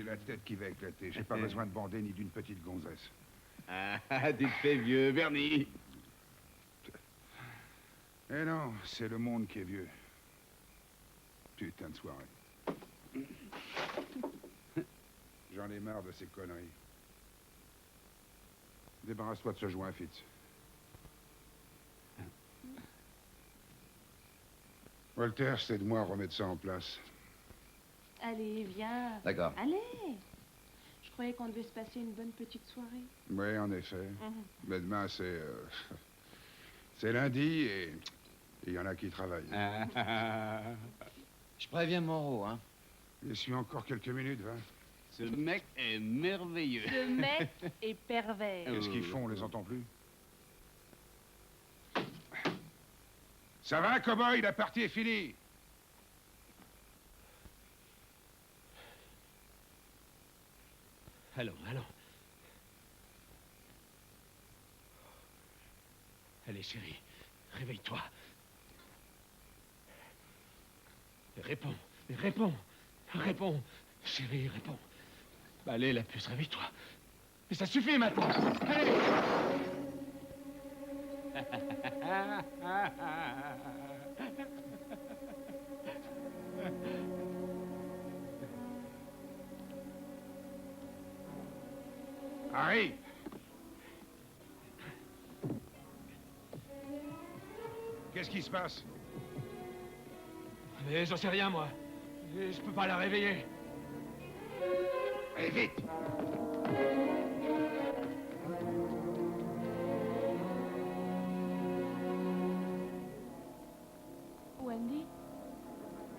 j'ai la tête qui va éclater. J'ai pas besoin de bander ni d'une petite gonzesse. Ah, tu te fais vieux, Bernie. Eh non, c'est le monde qui est vieux. Putain de soirée. J'en ai marre de ces conneries. Débarrasse-toi de ce joint, Fitz. Walter, c'est de moi à remettre ça en place. Allez, viens. D'accord. Allez. Je croyais qu'on devait se passer une bonne petite soirée. Oui, en effet. Mais demain, c'est... c'est lundi et il y en a qui travaillent. Je préviens Moreau, hein. Je suis encore quelques minutes, va. Ce mec est merveilleux. Ce mec est pervers. Qu'est-ce qu'ils font, on les entend plus? Ça va, cow-boy? La partie est finie. Allons, allons. Allez, chérie, réveille-toi. Réponds, réponds. Chérie, réponds. Allez, la puce, réveille-toi. Mais ça suffit maintenant. Allez. Harry! Qu'est-ce qui se passe? Mais j'en sais rien, moi. Et je peux pas la réveiller. Allez, vite! Wendy?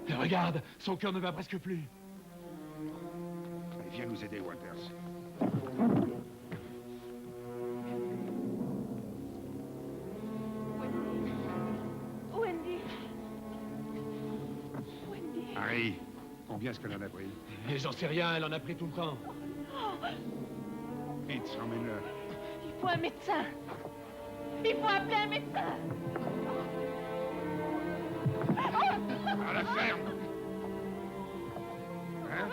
Et regarde, son cœur ne bat presque plus. Allez, viens nous aider, Walters. Wendy? Wendy? Harry, combien est-ce qu'elle en a pris? Et j'en sais rien, elle en a pris tout le temps. Fitz, emmène-le. Il faut un médecin. Il faut appeler un médecin. À la ferme! Hein?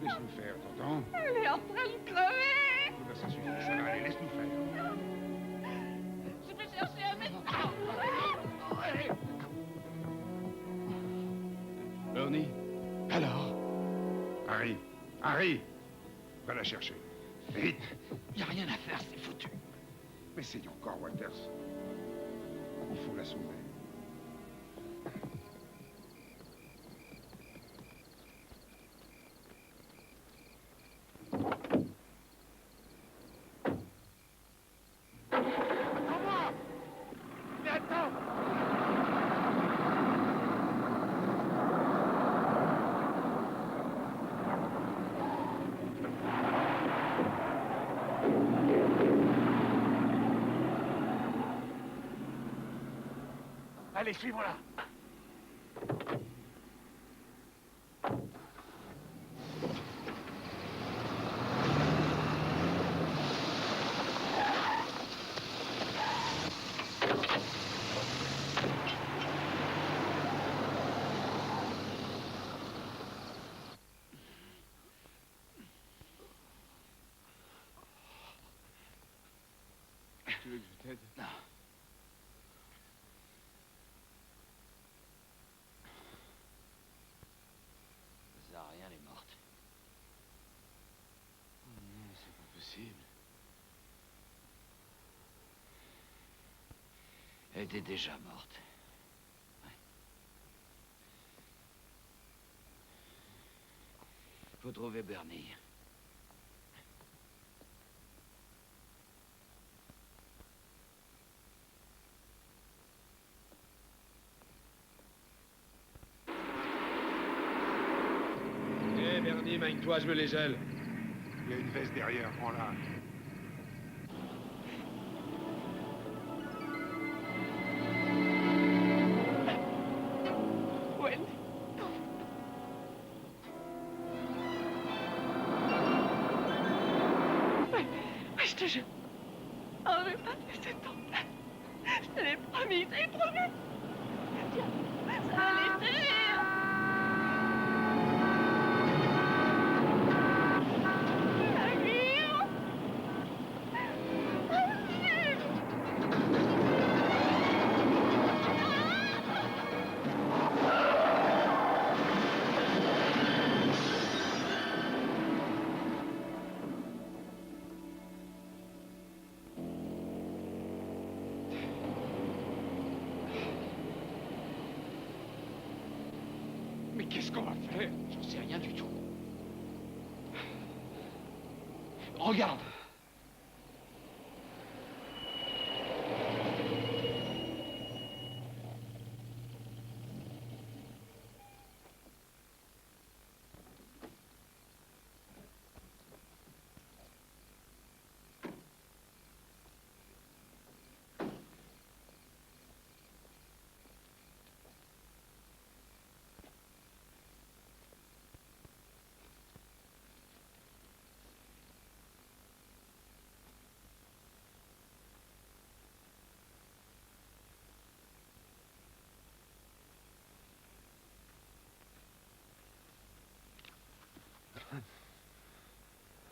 Laisse-nous faire, t'entends? Elle est en train de crever. Eh ben, ça suffit, ça va aller, laisse-nous faire. Je vais chercher un médecin. Bernie. Alors? Harry! Va la chercher. Vite! Y a rien à faire, c'est foutu. Mais c'est encore, Walters. Il faut la sauver. Allez, suivons-la. Tu veux que je t'aide? Non. Ça sert à rien, elle est morte. Oh non, c'est pas possible. Elle était déjà morte. Ouais. Faut trouver Bernie. Eh, Bernie, magne-toi, je me les gèle. Il y a une veste derrière, prends-la. Wendy? Ouais, je te jure. Oh, je vais pas te laisser tomber. Je te l'ai promis, je te l'ai promis. Tiens, ça va aller, fait? J'en sais rien du tout. Regarde.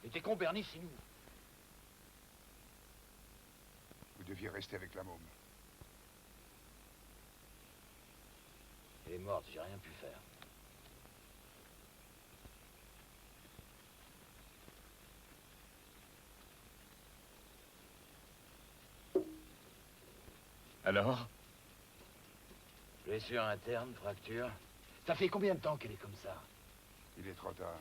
Et t'es con, Bernie, c'est nous. Vous deviez rester avec la môme. Elle est morte, j'ai rien pu faire. Alors? Blessure interne, fracture. Ça fait combien de temps qu'elle est comme ça? Il est trop tard.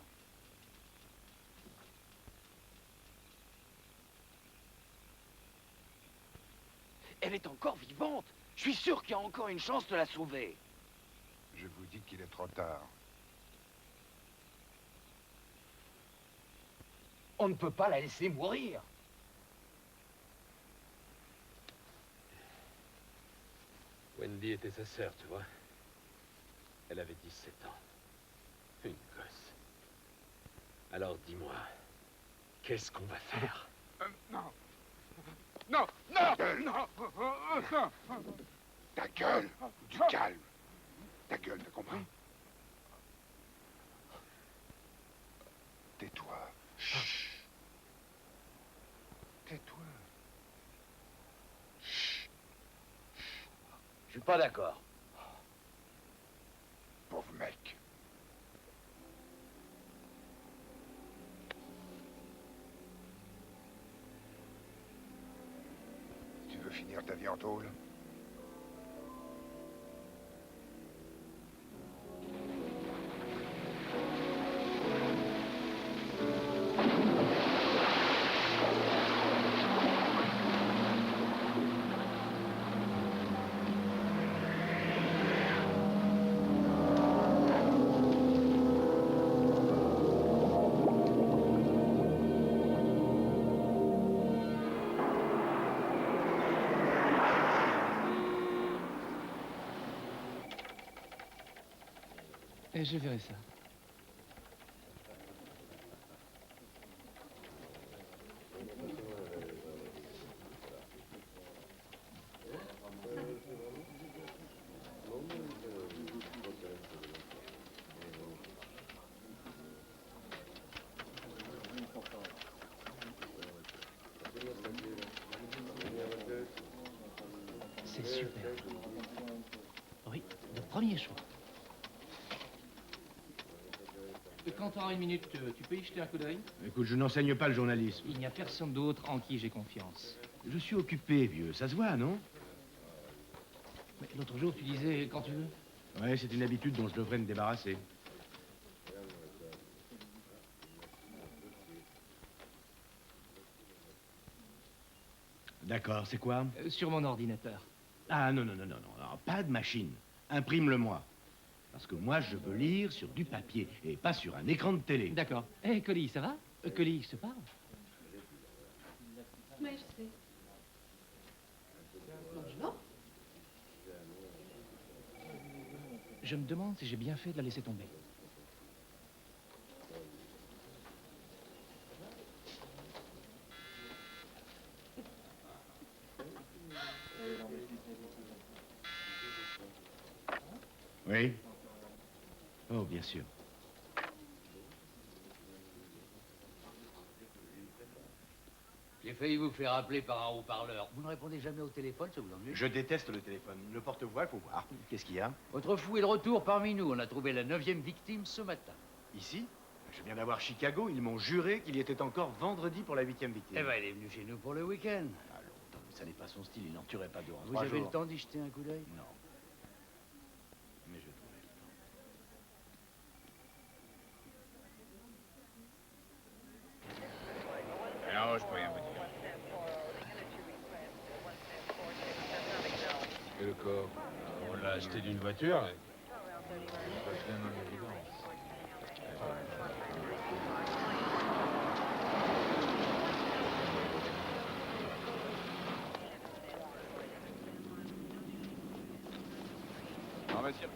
Elle est encore vivante. Je suis sûr qu'il y a encore une chance de la sauver. Je vous dis qu'il est trop tard. On ne peut pas la laisser mourir. Wendy était sa sœur, tu vois. Elle avait 17 ans. Une gosse. Alors dis-moi, qu'est-ce qu'on va faire? Non. Non, non, non, non. Ta gueule, du calme. Ta gueule, t'as compris? Tais-toi. Chut. Tais-toi. Je suis pas d'accord. Pauvre mec. Tu veux finir ta vie en tôle? Et je verrai ça. C'est super. Oui, le premier choix. Et quand tu auras une minute, tu peux y jeter un coup d'œil? Écoute, je n'enseigne pas le journalisme. Il n'y a personne d'autre en qui j'ai confiance. Je suis occupé, vieux. Ça se voit, non? Mais l'autre jour, tu disais quand tu veux. Ouais, c'est une habitude dont je devrais me débarrasser. D'accord, c'est quoi? Sur mon ordinateur. Ah, non, non, non, non, non, non, pas de machine. Imprime-le-moi. Parce que moi, je veux lire sur du papier et pas sur un écran de télé. D'accord. Hé, Colly, ça va? Colly, je te parle. Mais je sais. Bonjour. Je me demande si j'ai bien fait de la laisser tomber. Oui? Oh, bien sûr. J'ai failli vous faire appeler par un haut-parleur. Vous ne répondez jamais au téléphone, ça vous ennuie? Je déteste le téléphone. Le porte-voix, il faut voir. Qu'est-ce qu'il y a? Votre fou est de retour parmi nous. On a trouvé la 9e victime ce matin. Ici? Je viens d'avoir Chicago. Ils m'ont juré qu'il y était encore vendredi pour la 8e victime. Eh ben, elle est venue chez nous pour le week-end. Ah, longtemps, mais ça n'est pas son style. Il n'en tuerait pas deux en Vous 3 avez jours. le temps d'y jeter un coup d'œil? Non. Mais je trouverai le temps. vieux corps? On l'a acheté d'une voiture. On va dire.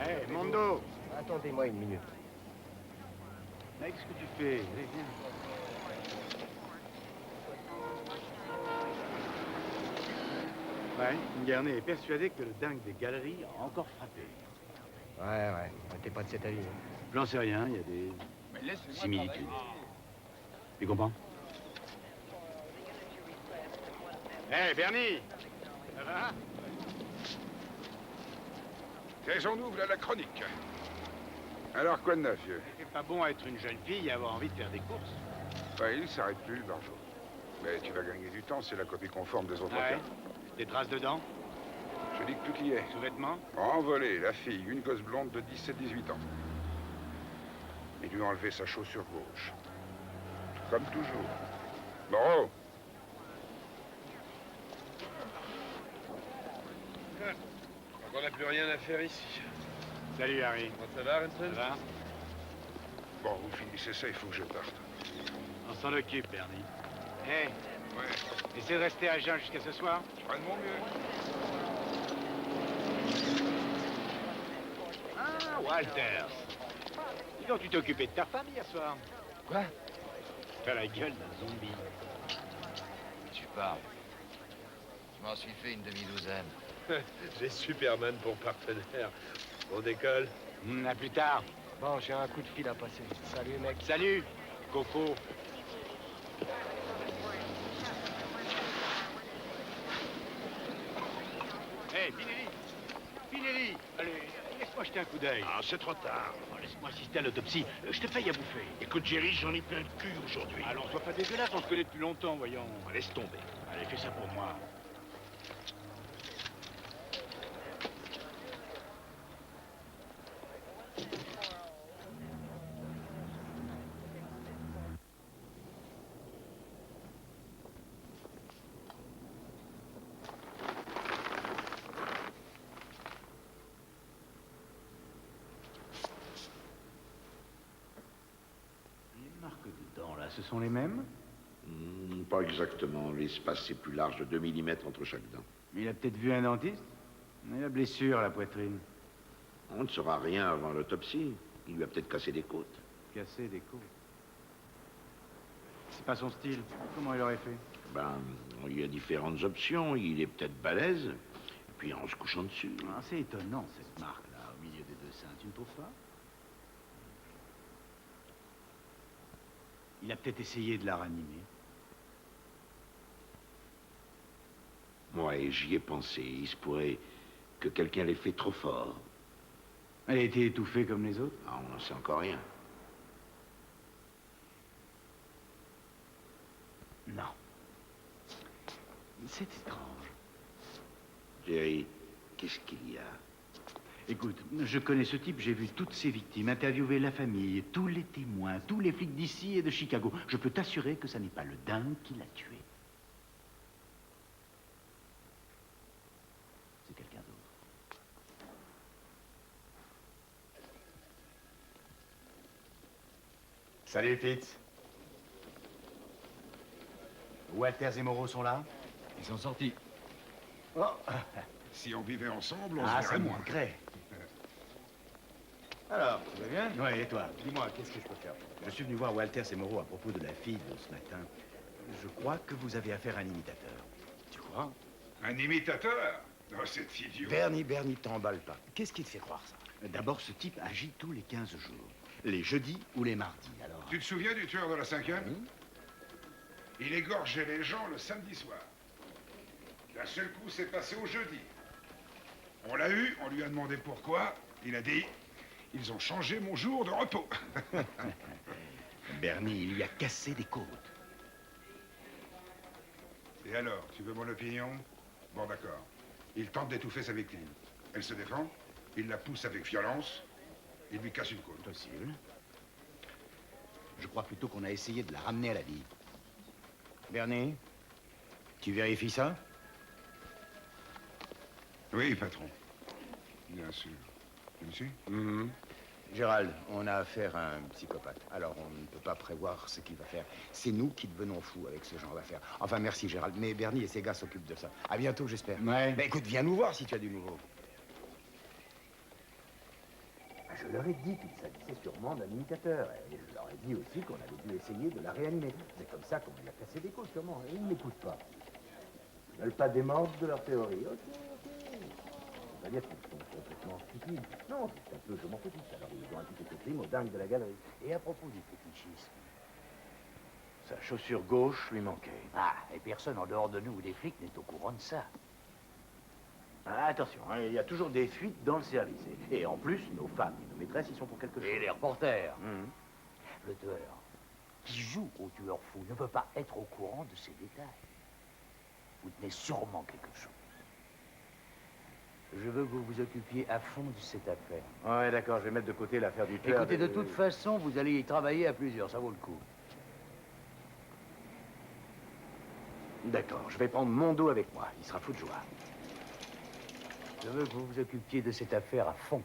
Hé, Mondo! Attendez-moi une minute. Mec, qu'est-ce que tu fais? Allez, viens. Ouais, Garnet est persuadé que le dingue des galeries a encore frappé. Ouais, t'es pas de cet avis. Hein. J'en sais rien, il y a des similitudes. Tu comprends? Hé, Bernie! Ça va? Taisons-nous, voilà la chronique. Alors, quoi de neuf, vieux? C'est pas bon à être une jeune fille et avoir envie de faire des courses. Ouais, il s'arrête plus, le barjot. Mais tu vas gagner du temps, c'est la copie conforme des autres Ouais. cas. Des traces dedans? Je dis que tout y est. Sous-vêtements? Envolé, la fille, une gosse blonde de 17-18 ans. Il lui a enlevé sa chaussure gauche. Comme toujours. Moreau! On n'a plus rien à faire ici. Salut, Harry. Comment ça va, Renson? Ça va? Bon, vous finissez ça, il faut que je parte. On s'en occupe, Bernie. Hé, Ouais, essaie de rester à jeun jusqu'à ce soir. je ferai de mon mieux. Ah, Walters. Dis donc, tu t'es occupé de ta femme hier soir. Quoi? Fais la gueule d'un zombie. Tu parles. Je m'en suis fait une demi-douzaine. J'ai Superman pour partenaire. On décolle. À plus tard. Bon, j'ai un coup de fil à passer. Salut, mec. Salut, Coco. Hé, Pinelli. Pinelli. Allez, laisse-moi jeter un coup d'œil. Ah, c'est trop tard. Oh, laisse-moi assister à l'autopsie. Je te paye à bouffer. Écoute, Jerry, j'en ai plein le cul aujourd'hui. Allons, sois pas dégueulasse, on se connaît depuis longtemps, voyons. Laisse tomber. Allez, fais ça pour moi. Les marques dedans, là, ce sont les mêmes? Pas exactement. L'espace est plus large de 2 mm entre chaque dent. Il a peut-être vu un dentiste. Il a la blessure à la poitrine. On ne saura rien avant l'autopsie. Il lui a peut-être cassé des côtes. Cassé des côtes. C'est pas son style. Comment il aurait fait? Ben, il y a différentes options. Il est peut-être balèze. Et puis en se couchant dessus. Ah, c'est étonnant, cette marque-là, au milieu des deux seins. Tu ne trouves pas? Il a peut-être essayé de la ranimer. Moi, et j'y ai pensé. Il se pourrait que quelqu'un l'ait fait trop fort. Elle a été étouffée comme les autres? Ah, on n'en sait encore rien. Non. C'est étrange. Jerry, qu'est-ce qu'il y a? Écoute, je connais ce type, j'ai vu toutes ses victimes, interviewé la famille, tous les témoins, tous les flics d'ici et de Chicago. Je peux t'assurer que ça n'est pas le dingue qui l'a tué. C'est quelqu'un d'autre. Salut, Fitz. Walters et Moreau sont là? Ils sont sortis. Oh. Si on vivait ensemble, on Ah, se ça verrait me moins. manquerait. Alors, tu vas bien? Oui, et toi? Dis-moi, qu'est-ce que je peux faire? Je suis venu voir Walters et Moreau à propos de la fille de ce matin. Je crois que vous avez affaire à un imitateur. Tu crois? Un imitateur? Oh, c'est idiot. Bernie, t'emballe pas. Qu'est-ce qui te fait croire ça? D'abord, ce type agit tous les 15 jours. Les jeudis ou les mardis, alors... Tu te souviens du tueur de la 5e? Il égorgeait les gens le samedi soir. D'un seul coup, c'est passé au jeudi. On l'a eu, on lui a demandé pourquoi. Il a dit, ils ont changé mon jour de repos. Bernie, il lui a cassé des côtes. Et alors, tu veux mon opinion? Bon, d'accord. Il tente d'étouffer sa victime. Elle se défend, il la pousse avec violence, il lui casse une côte. Possible. Je crois plutôt qu'on a essayé de la ramener à la vie. Bernie, tu vérifies ça? Oui, patron. Bien sûr. Monsieur? Gérald, on a affaire à un psychopathe. Alors, on ne peut pas prévoir ce qu'il va faire. C'est nous qui devenons fous avec ce genre d'affaires. Enfin, merci, Gérald. Mais Bernie et ses gars s'occupent de ça. À bientôt, j'espère. Ouais. Ben, écoute, viens nous voir si tu as du nouveau. Je leur ai dit qu'il s'agissait sûrement d'un imitateur. Et je leur ai dit aussi qu'on avait dû essayer de la réanimer. C'est comme ça qu'on lui a cassé des côtes, sûrement. Et ils ne m'écoutent pas. Ils ne veulent pas démordre de leur théorie. Ok. Ça veut dire qu'ils sont complètement stupides. Non, c'est un peu je m'en foutis. Alors ils ont imputé ce crime aux dingues de la galerie. Et à propos du fétichisme, Sa chaussure gauche lui manquait. Ah, et personne en dehors de nous ou des flics n'est au courant de ça. Ah, attention, hein, il y a toujours des fuites dans le service. Et en plus, nos femmes et nos maîtresses, ils sont pour quelque chose. Et les reporters. Mhm. Le tueur qui joue au tueur fou ne peut pas être au courant de ces détails. Vous tenez sûrement quelque chose. Je veux que vous vous occupiez à fond de cette affaire. Ouais, d'accord, je vais mettre de côté l'affaire du tueur. Écoutez, de toute façon, vous allez y travailler à plusieurs, ça vaut le coup. D'accord, je vais prendre mon dos avec moi. Il sera fou de joie. Je veux que vous vous occupiez de cette affaire à fond.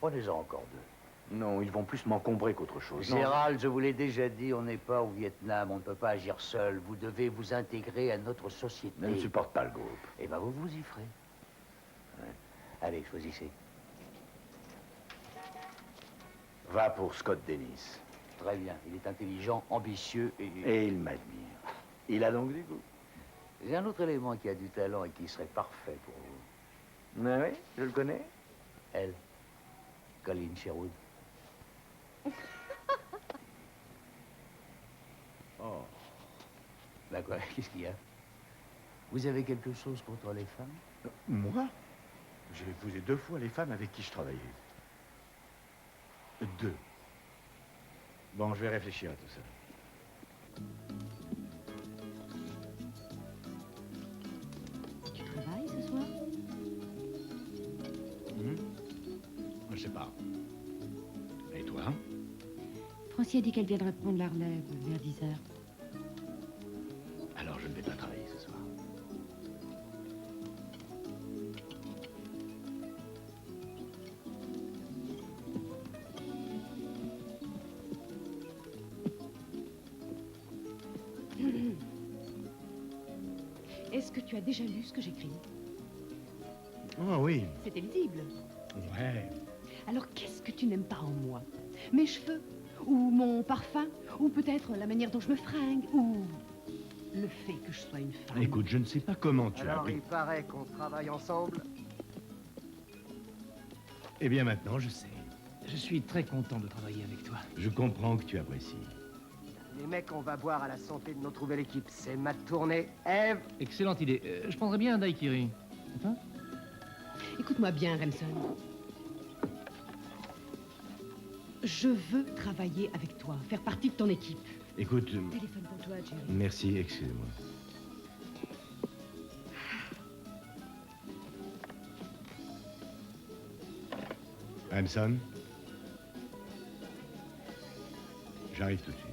Prenez-en encore deux. Non, ils vont plus m'encombrer qu'autre chose. Non. Gérald, je vous l'ai déjà dit, on n'est pas au Vietnam, on ne peut pas agir seul. Vous devez vous intégrer à notre société. Je ne supporte pas le groupe. Eh bien, vous vous y ferez. Ouais. Allez, choisissez. Va pour Scott Dennis. Très bien, il est intelligent, ambitieux et... Et il m'admire. Il a donc du goût. J'ai un autre élément qui a du talent et qui serait parfait pour vous. Ah oui, je le connais. Elle, Colin Sherwood. Oh. Ben quoi, qu'est-ce qu'il y a? Vous avez quelque chose contre les femmes? Moi? J'ai épousé 2 fois les femmes avec qui je travaillais. 2. Bon, je vais réfléchir à tout ça. Tu travailles ce soir? Je sais pas. Et toi? Francie a dit qu'elle viendrait prendre la relève vers 10 heures. Alors je ne vais pas travailler ce soir. Est-ce que tu as déjà lu ce que j'écris? Oh oui. C'était lisible. Ouais. Alors qu'est-ce que tu n'aimes pas en moi? Mes cheveux? Ou mon parfum? Ou peut-être la manière dont je me fringue? Ou le fait que je sois une femme? Écoute, je ne sais pas comment tu as Alors appris. il paraît qu'on travaille ensemble. Eh bien maintenant, je sais. Je suis très content de travailler avec toi. Je comprends que tu apprécies. Les mecs, on va boire à la santé de notre nouvelle équipe. C'est ma tournée. Eve. Excellente idée. Je prendrais bien un daiquiri. Enfin, Écoute-moi bien, Remson. Je veux travailler avec toi, faire partie de ton équipe. Écoute... Téléphone pour toi, Jerry. Merci, excusez-moi. Remson? J'arrive tout de suite.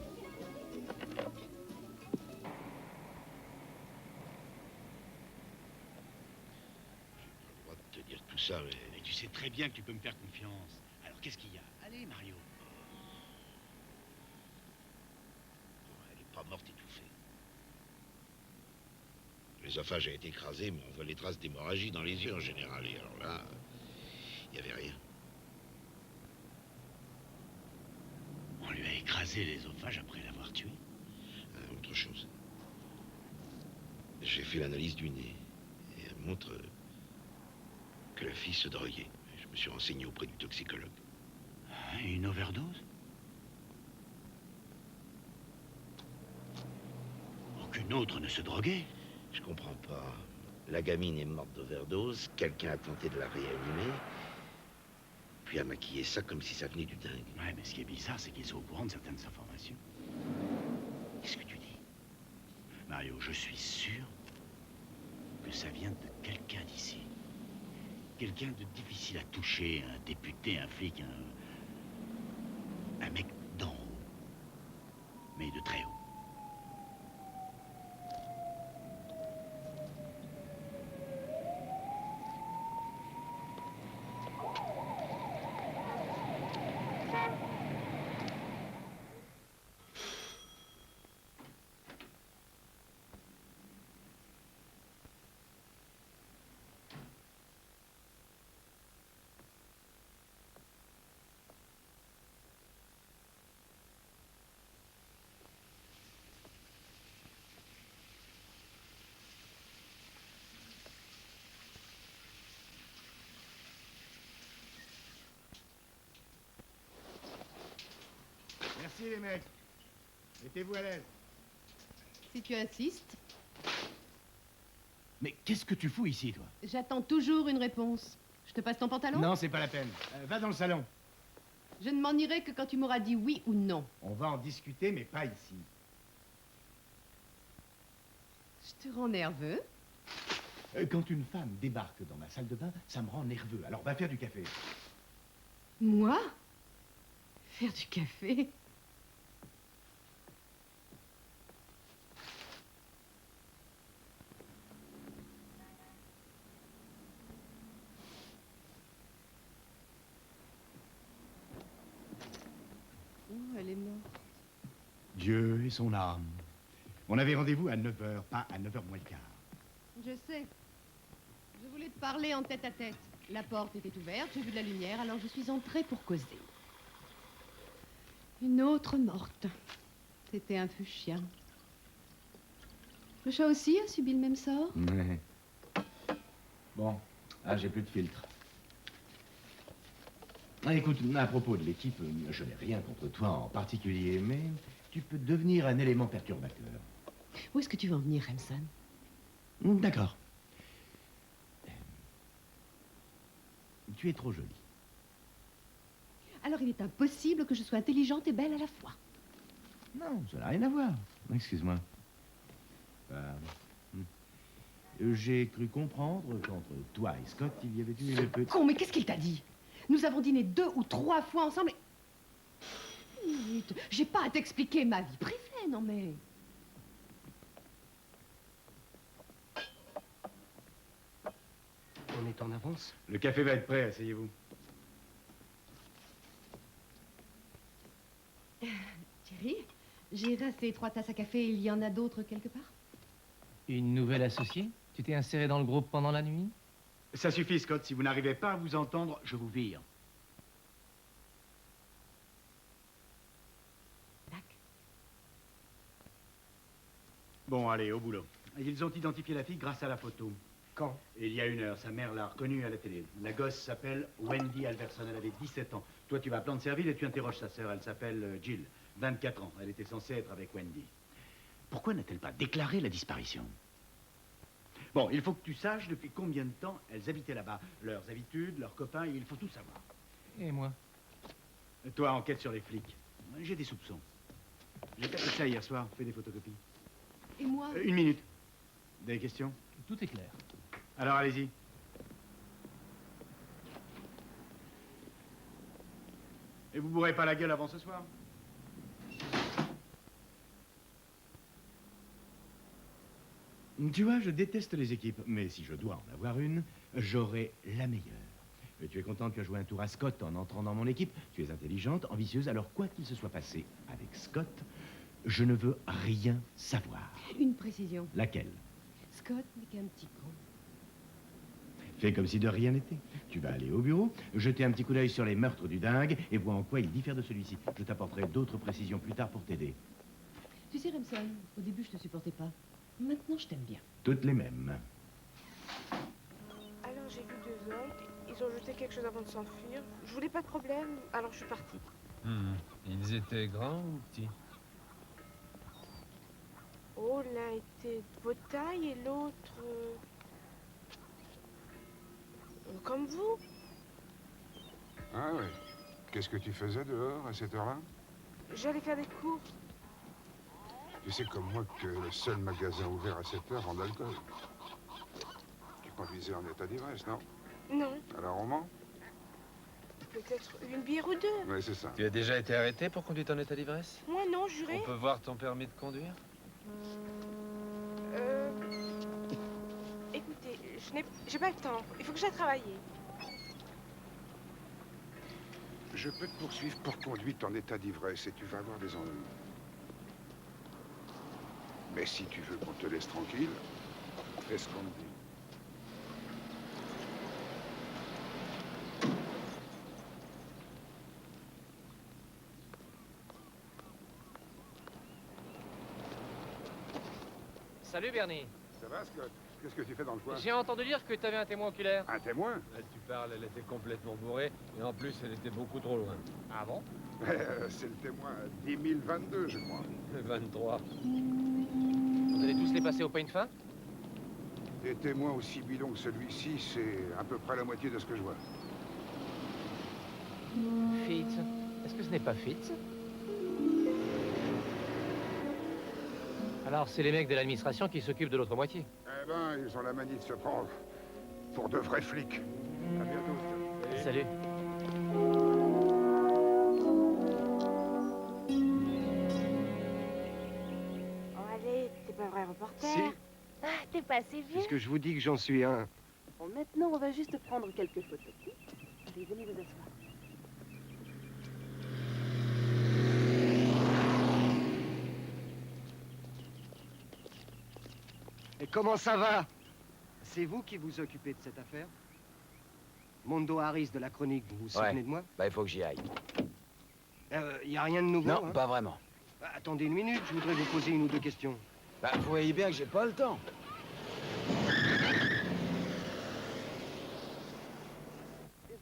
Te dire tout ça, Mais tu sais très bien que tu peux me faire confiance. Alors qu'est-ce qu'il y a? Allez, Mario. elle est pas morte étouffée. L'œsophage a été écrasé, mais on voit les traces d'hémorragie dans les yeux en général. Et alors là, il n'y avait rien. On lui a écrasé l'œsophage après l'avoir tué. Autre chose. J'ai fait l'analyse du nez. Et elle montre que la fille se droguait. Je me suis renseigné auprès du toxicologue. Une overdose? Aucune autre ne se droguait? Je comprends pas. La gamine est morte d'overdose, quelqu'un a tenté de la réanimer, puis a maquillé ça comme si ça venait du dingue. Ouais, mais ce qui est bizarre, c'est qu'ils sont au courant de certaines informations. Qu'est-ce que tu dis? Mario, je suis sûr que ça vient de quelqu'un d'ici. Quelqu'un de difficile à toucher, un député, un flic, un mec d'en haut. Mais de très haut. Merci les mecs. Mettez-vous à l'aise. Si tu insistes, Mais qu'est-ce que tu fous ici, toi? j'attends toujours une réponse. Je te passe ton pantalon? Non, c'est pas la peine. Va dans le salon. Je ne m'en irai que quand tu m'auras dit oui ou non. On va en discuter, mais pas ici. Je te rends nerveux. Quand une femme débarque dans ma salle de bain, ça me rend nerveux. Alors va faire du café. Moi? Faire du café? Oh, elle est morte. Dieu et son âme. On avait rendez-vous à 9h, pas à 9h moins le quart. Je sais. Je voulais te parler en tête à tête. La porte était ouverte, j'ai vu de la lumière, alors je suis entrée pour causer. Une autre morte. C'était un fuchsia. Le chat aussi a subi le même sort? Ouais. Bon, j'ai plus de filtre. Écoute, à propos de l'équipe, je n'ai rien contre toi en particulier, mais tu peux devenir un élément perturbateur. Où est-ce que tu veux en venir, Remsen? D'accord. Tu es trop jolie. Alors il est impossible que je sois intelligente et belle à la fois. Non, ça n'a rien à voir. Excuse-moi. J'ai cru comprendre qu'entre toi et Scott, il y avait eu une petite... Con, mais qu'est-ce qu'il t'a dit? Nous avons dîné 2 ou 3 fois ensemble et... Minute, j'ai pas à t'expliquer ma vie privée, non mais... On est en avance? Le café va être prêt, asseyez-vous. Thierry, j'ai resté 3 tasses à café, il y en a d'autres quelque part? Une nouvelle associée? Tu t'es inséré dans le groupe pendant la nuit? Ça suffit, Scott. Si vous n'arrivez pas à vous entendre, je vous vire. Bon, allez, au boulot. Ils ont identifié la fille grâce à la photo. Quand? Il y a 1 heure. Sa mère l'a reconnue à la télé. La gosse s'appelle Wendy Alverson. Elle avait 17 ans. Toi, tu vas à Plante-Serville et tu interroges sa sœur. Elle s'appelle Jill. 24 ans. Elle était censée être avec Wendy. Pourquoi n'a-t-elle pas déclaré la disparition? Bon, il faut que tu saches depuis combien de temps elles habitaient là-bas. Leurs habitudes, leurs copains, il faut tout savoir. Et moi? Toi, enquête sur les flics. J'ai des soupçons. J'ai fait ça hier soir. Fais des photocopies. Et moi? 1 minute. Des questions? Tout est clair. Alors, allez-y. Et vous bourrez pas la gueule avant ce soir? Tu vois, je déteste les équipes, mais si je dois en avoir une, j'aurai la meilleure. Tu es contente que je joue un tour à Scott en entrant dans mon équipe? Tu es intelligente, ambitieuse, alors quoi qu'il se soit passé avec Scott, je ne veux rien savoir. Une précision. Laquelle? Scott n'est qu'un petit con. Fais comme si de rien n'était. Tu vas aller au bureau, jeter un petit coup d'œil sur les meurtres du dingue et vois en quoi il diffère de celui-ci. Je t'apporterai d'autres précisions plus tard pour t'aider. Tu sais, Remsen, au début, je te supportais pas. Maintenant, je t'aime bien. Toutes les mêmes. Alors j'ai vu 2 hommes, ils ont jeté quelque chose avant de s'enfuir. Je voulais pas de problème, alors je suis partie. Ils étaient grands ou petits? Oh, l'un était de votre taille et l'autre... comme vous. Ah ouais. Qu'est-ce que tu faisais dehors à cette heure-là? J'allais faire des courses. Tu sais comme moi que le seul magasin ouvert à cette heure vend de l'alcool. Tu conduisais en état d'ivresse, non? Non, Alors on ment? peut-être une bière ou 2. Oui, c'est ça. Tu as déjà été arrêté pour conduite en état d'ivresse? Moi non, juré. On peut voir ton permis de conduire? Écoutez, j'ai pas le temps. Il faut que j'aille travailler. Je peux te poursuivre pour conduite en état d'ivresse et tu vas avoir des ennuis. Mais si tu veux qu'on te laisse tranquille, fais ce qu'on te dit. Salut Bernie. Ça va, Scott? Qu'est-ce que tu fais dans le coin? J'ai entendu dire que tu avais un témoin oculaire. Un témoin? Là, tu parles, elle était complètement bourrée, et en plus, elle était beaucoup trop loin. Ah bon? C'est le témoin 10 022, je crois. 23. Vous allez tous les passer au peigne fin? Des témoins aussi bidons que celui-ci, c'est à peu près la moitié de ce que je vois. Fitz. Est-ce que ce n'est pas Fitz? Alors, c'est les mecs de l'administration qui s'occupent de l'autre moitié. Eh ben, ils ont la manie de se prendre pour de vrais flics. À bientôt. Salut. Oh, allez, t'es pas un vrai reporter. Si. Ah, t'es pas assez vieux. Puisque je vous dis que j'en suis un. Bon, maintenant, on va juste prendre quelques photos. Allez, venez vous asseoir. Et comment ça va? C'est vous qui vous occupez de cette affaire? Mondo Harris de la chronique, vous vous souvenez de moi? Bah, il faut que j'y aille. Y a rien de nouveau? Non, hein? pas vraiment. Bah, attendez une minute, je voudrais vous poser une ou deux questions. Bah, vous voyez bien que j'ai pas le temps.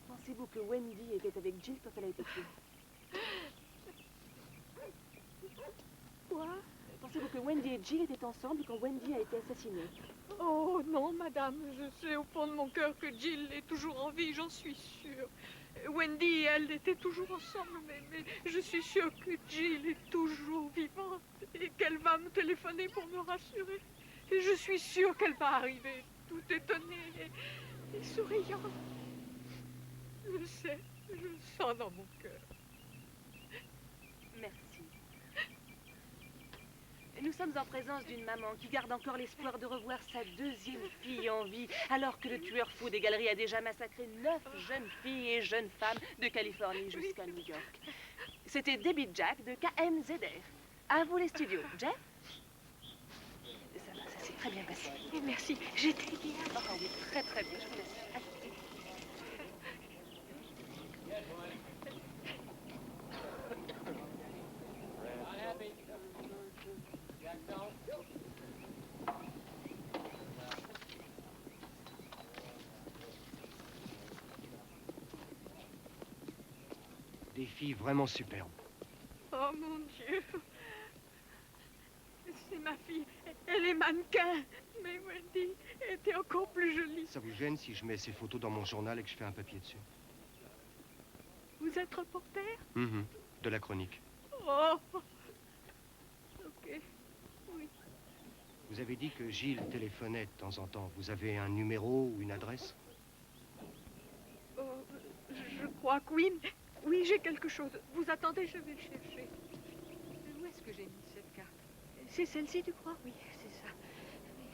Pensez-vous que Wendy était avec Jill quand elle a été tuée? Quoi? Pensez-vous que Wendy et Jill étaient ensemble quand Wendy a été assassinée? Oh non, madame, je sais au fond de mon cœur que Jill est toujours en vie, j'en suis sûre. Wendy et elle étaient toujours ensemble, mais je suis sûre que Jill est toujours vivante et qu'elle va me téléphoner pour me rassurer. Et je suis sûre qu'elle va arriver, tout étonnée et souriante. Je le sais, je le sens dans mon cœur. Merci. Nous sommes en présence d'une maman qui garde encore l'espoir de revoir sa deuxième fille en vie, alors que le tueur fou des galeries a déjà massacré 9 jeunes filles et jeunes femmes de Californie jusqu'à New York. C'était Debbie Jack de KMZR. À vous les studios. Jeff? Ça va, ça s'est très bien passé. Et merci, j'étais bien. Oh oui, très très bien, je vous laisse. Allez. Des filles vraiment superbes. Oh mon Dieu. C'est ma fille. Elle est mannequin. Mais Wendy était encore plus jolie. Ça vous gêne si je mets ces photos dans mon journal et que je fais un papier dessus? Vous êtes reporter? De la chronique. Oh. Ok. Oui. Vous avez dit que Gilles téléphonait de temps en temps. Vous avez un numéro ou une adresse? Oh, je crois que oui. Oui, j'ai quelque chose. Vous attendez, je vais le chercher. Où est-ce que j'ai mis cette carte? C'est celle-ci, tu crois? Oui, c'est ça.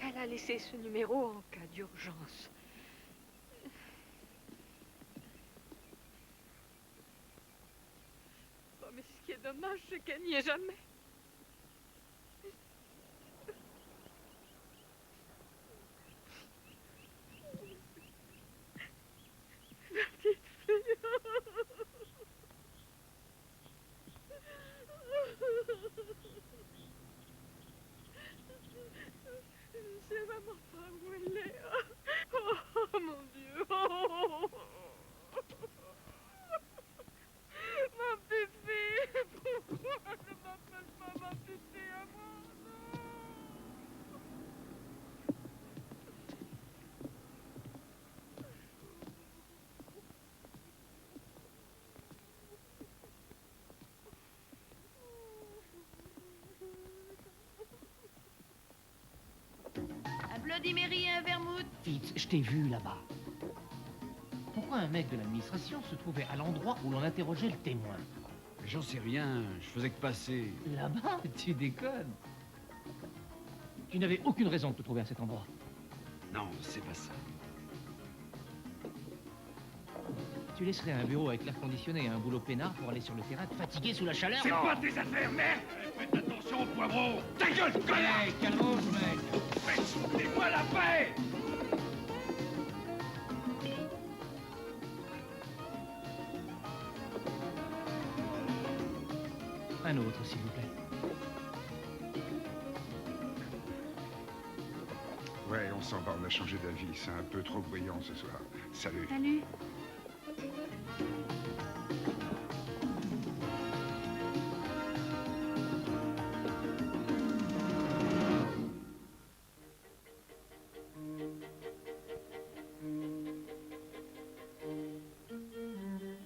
Elle a laissé ce numéro en cas d'urgence. Oh, mais ce qui est dommage, c'est qu'elle n'y est jamais. La petite fille. Je ne sais vraiment pas où elle est. Oh, mon Dieu. Oh. Ma pépé. Pourquoi ne m'appelle pas ma pépé à moi? Un Bloody Mary et un vermouth. Fitz, je t'ai vu là-bas. Pourquoi un mec de l'administration se trouvait à l'endroit où l'on interrogeait le témoin? J'en sais rien, je faisais que passer. Là-bas? Tu déconnes. Tu n'avais aucune raison de te trouver à cet endroit. Non, c'est pas ça. Tu laisserais un bureau avec l'air conditionné et un boulot peinard pour aller sur le terrain te fatiguer sous la chaleur? C'est pas tes affaires, merde! Faites attention, poivreau! Ta gueule, connard! Hey, calme-toi, mec! Foutez-moi la paix! Un autre, s'il vous plaît. Ouais, on s'en va, on a changé d'avis. C'est un peu trop bruyant ce soir. Salut. Salut.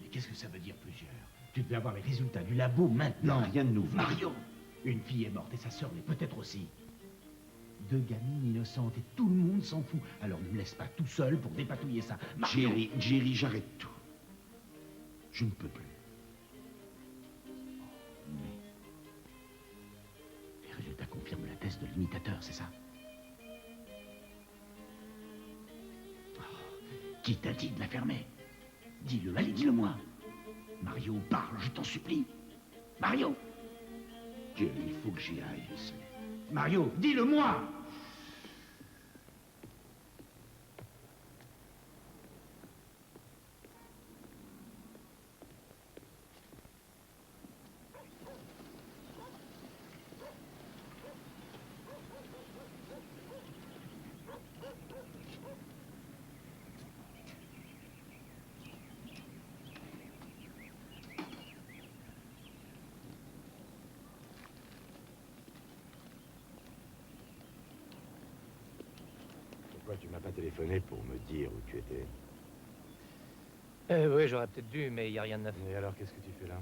Mais qu'est-ce que ça veut dire plusieurs? Tu devais avoir les résultats du labo maintenant. Non, rien de nouveau. Mario! Une fille est morte et sa sœur l'est peut-être aussi. Deux gamines innocentes et tout le monde s'en fout. Alors ne me laisse pas tout seul pour dépatouiller ça. Mario. Jerry, j'arrête tout. Je ne peux plus. Mais... les résultats confirment la thèse de l'imitateur, c'est ça? Oh, qui t'a dit de la fermer? Dis-le, allez, dis-le-moi. Mario, parle, je t'en supplie. Mario! Jerry, il faut que j'y aille. Mario, dis-le-moi! Pourquoi tu m'as pas téléphoné pour me dire où tu étais? Oui, j'aurais peut-être dû, mais il n'y a rien de neuf. Et alors, qu'est-ce que tu fais là?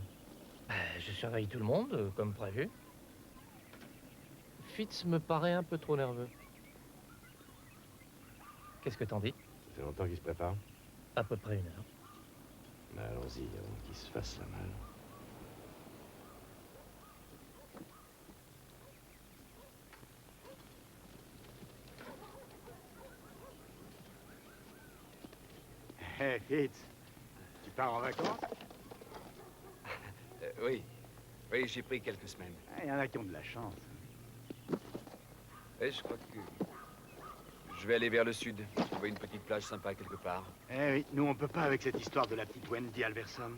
Je surveille tout le monde, comme prévu. Fitz me paraît un peu trop nerveux. Qu'est-ce que t'en dis? Ça fait longtemps qu'il se prépare? À peu près 1 heure. Ben, allons-y, avant qu'il se fasse la malle. Hé, Fitz, tu pars en vacances? Oui. Oui, j'ai pris quelques semaines. Il y en a qui ont de la chance. Et je crois que je vais aller vers le sud. Trouver une petite plage sympa quelque part. Eh oui, nous on peut pas avec cette histoire de la petite Wendy Alverson.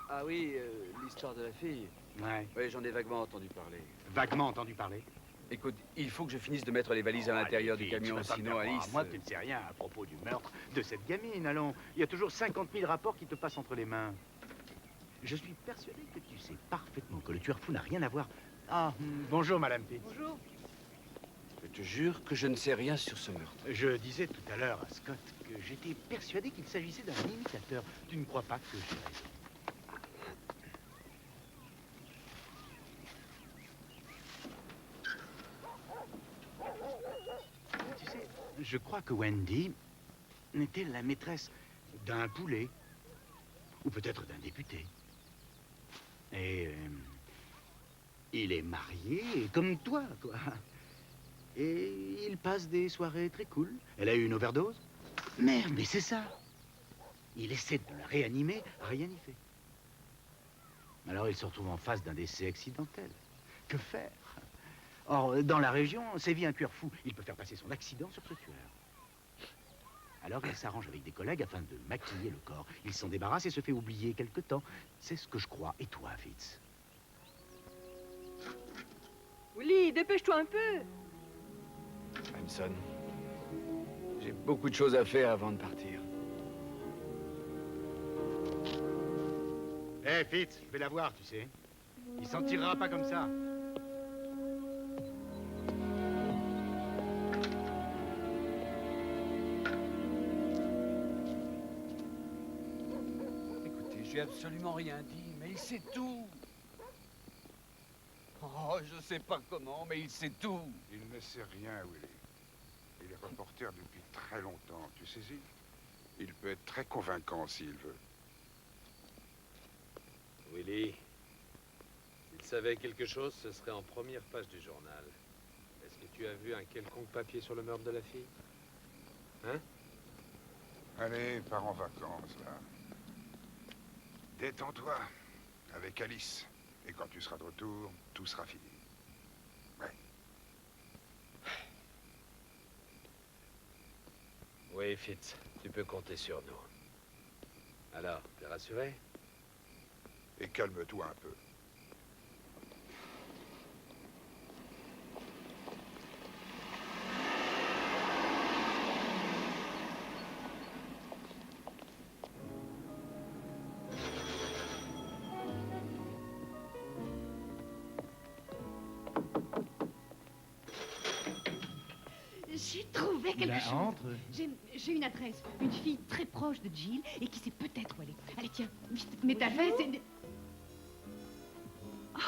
Ah oui, l'histoire de la fille. Ouais. Oui, j'en ai vaguement entendu parler. Vaguement entendu parler? Écoute, il faut que je finisse de mettre les valises à l'intérieur du camion, sinon Alice... Moi, tu ne sais rien à propos du meurtre de cette gamine, allons. Il y a toujours 50 000 rapports qui te passent entre les mains. Je suis persuadé que tu sais parfaitement que le tueur fou n'a rien à voir... Ah, bonjour, Madame Fitz. Bonjour. Je te jure que je ne sais rien sur ce meurtre. Je disais tout à l'heure à Scott que j'étais persuadé qu'il s'agissait d'un imitateur. Tu ne crois pas que j'ai raison? Tu sais, je crois que Wendy était la maîtresse d'un poulet, ou peut-être d'un député. Et il est marié, comme toi, quoi. Et il passe des soirées très cool. Elle a eu une overdose. Merde, mais c'est ça. Il essaie de la réanimer, rien n'y fait. Alors il se retrouve en face d'un décès accidentel. Que faire? Or, dans la région, sévit un tueur fou. Il peut faire passer son accident sur ce tueur. Alors il s'arrange avec des collègues afin de maquiller le corps. Il s'en débarrasse et se fait oublier quelque temps. C'est ce que je crois. Et toi, Fitz? Willy, dépêche-toi un peu. Hanson, j'ai beaucoup de choses à faire avant de partir. Hé, Fitz, je vais la voir, tu sais. Il s'en tirera pas comme ça. Écoutez, j'ai absolument rien dit, mais il sait tout. Oh, je sais pas comment, mais il sait tout. Il ne sait rien, Willy. Il est reporter depuis très longtemps, tu saisis? Il peut être très convaincant s'il veut. Willy, s'il savait quelque chose, ce serait en première page du journal. Est-ce que tu as vu un quelconque papier sur le meurtre de la fille? Hein? Allez, pars en vacances, là. Détends-toi, avec Alice. Et quand tu seras de retour, tout sera fini. Ouais. Oui, Fitz, tu peux compter sur nous. Alors, t'es rassuré? Et calme-toi un peu. trouver quelque chose. Entre. J'ai une adresse, une fille très proche de Jill et qui sait peut-être où elle est. Allez, tiens, vite, mets ta veste et... Oh,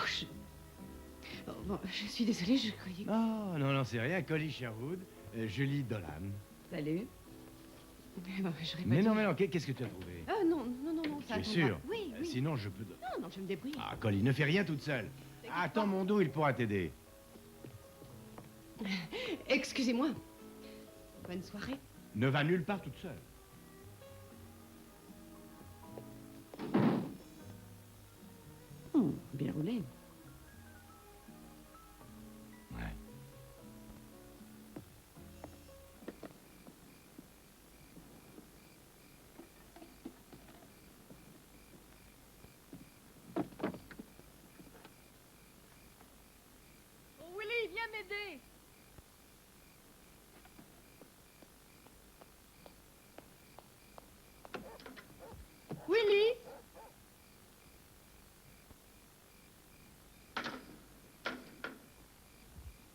oh, bon, je suis désolée, je croyais que... Oh, non, non, c'est rien. Collie Sherwood, Julie Dolan. Salut. Mais bon, j'aurais pas Mais dû- non, qu'est-ce que tu as trouvé? Ah, non, ça Tu es attendra. sûr? Oui, oui. Sinon, je peux... Non, je me débrouille. Ah, Collie, ne fais rien toute seule. Attends mon dos, il pourra t'aider. Excusez-moi. Bonne soirée. Ne va nulle part toute seule. Bien roulé. Ouais. Oh, Willy, viens m'aider. Willy.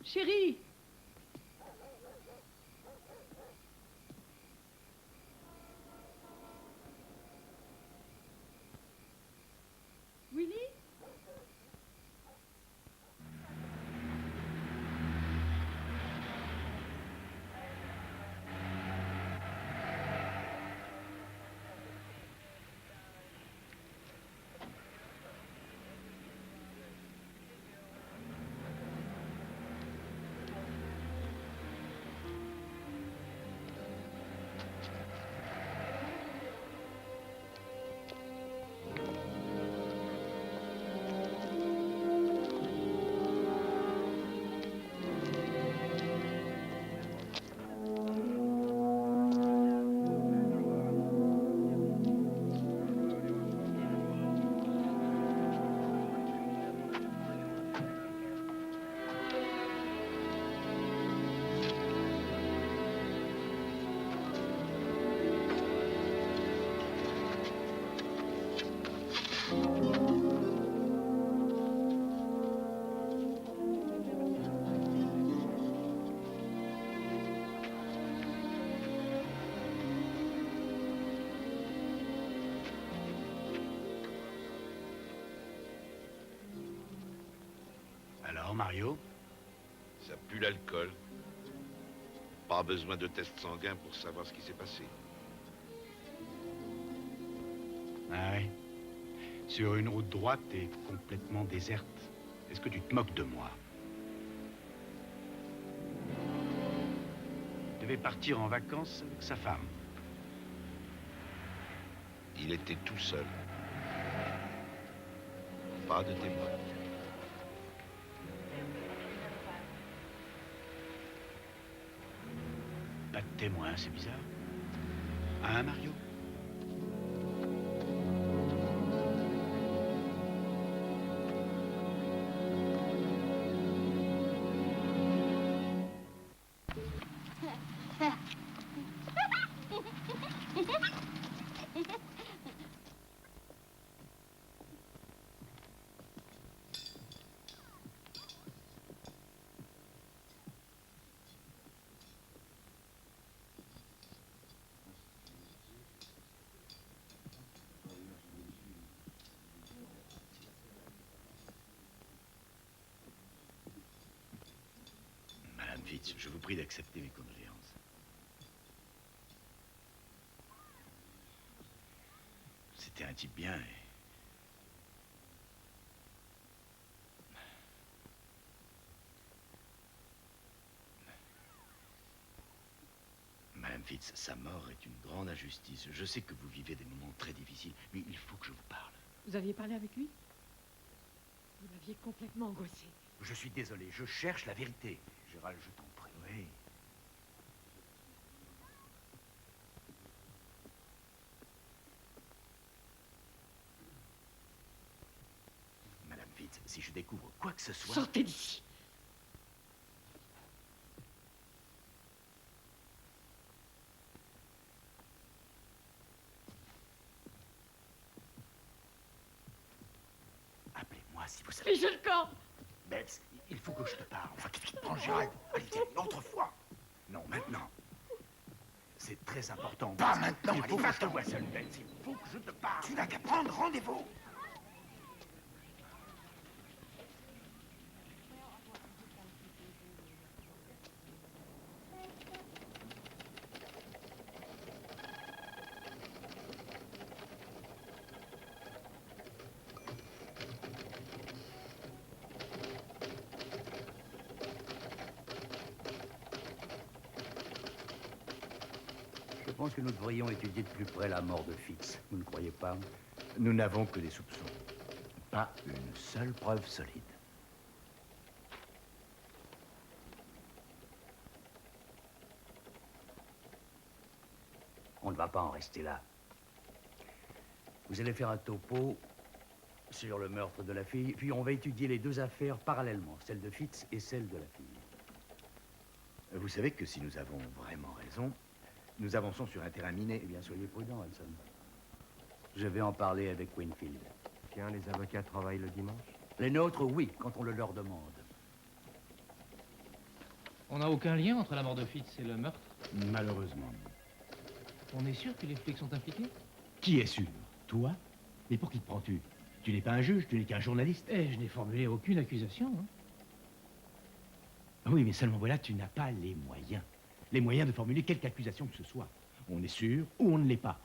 Chérie. Willy. Alors, Mario? Ça pue l'alcool. Pas besoin de test sanguin pour savoir ce qui s'est passé. Ah ouais? Sur une route droite et complètement déserte. Est-ce que tu te moques de moi? Il devait partir en vacances avec sa femme. Il était tout seul. Pas de témoin. Pas de témoin, c'est bizarre. Hein, Mario? Madame Fitz, je vous prie d'accepter mes condoléances. C'était un type bien et... Madame Fitz, sa mort est une grande injustice. Je sais que vous vivez des moments très difficiles, mais il faut que je vous parle. Vous aviez parlé avec lui? Vous l'aviez complètement angoissé. Je suis désolé, je cherche la vérité. Gérald, je t'en prie. Oui. Madame Fitz, si je découvre quoi que ce soit... Sortez d'ici. Appelez-moi si vous savez... Michel Camp. Betts, il faut que je te parle. Enfin, qu'est-ce qui te prend, Gérald? Allez, viens, une autre fois. Non, maintenant. c'est très important. Pas maintenant, Il faut allez, que je te va-t'en. voie seul, Benz. Il faut que je te parle. Tu n'as qu'à prendre rendez-vous. Je pense que nous devrions étudier de plus près la mort de Fitz. Vous ne croyez pas? Nous n'avons que des soupçons. Pas une seule preuve solide. On ne va pas en rester là. Vous allez faire un topo sur le meurtre de la fille, puis on va étudier les deux affaires parallèlement, celle de Fitz et celle de la fille. Vous savez que si nous avons vraiment raison, nous avançons sur un terrain miné. Eh bien, soyez prudent, Hanson. Je vais en parler avec Winfield. Tiens, les avocats travaillent le dimanche? Les nôtres, oui, quand on le leur demande. On n'a aucun lien entre la mort de Fitz et le meurtre? Malheureusement. On est sûr que les flics sont impliqués? Qui est sûr? Toi? Mais pour qui te prends-tu? Tu n'es pas un juge, tu n'es qu'un journaliste. Eh, je n'ai formulé aucune accusation. Hein. Oui, mais seulement voilà, tu n'as pas les moyens. Les moyens de formuler quelque accusation que ce soit. On est sûr ou on ne l'est pas.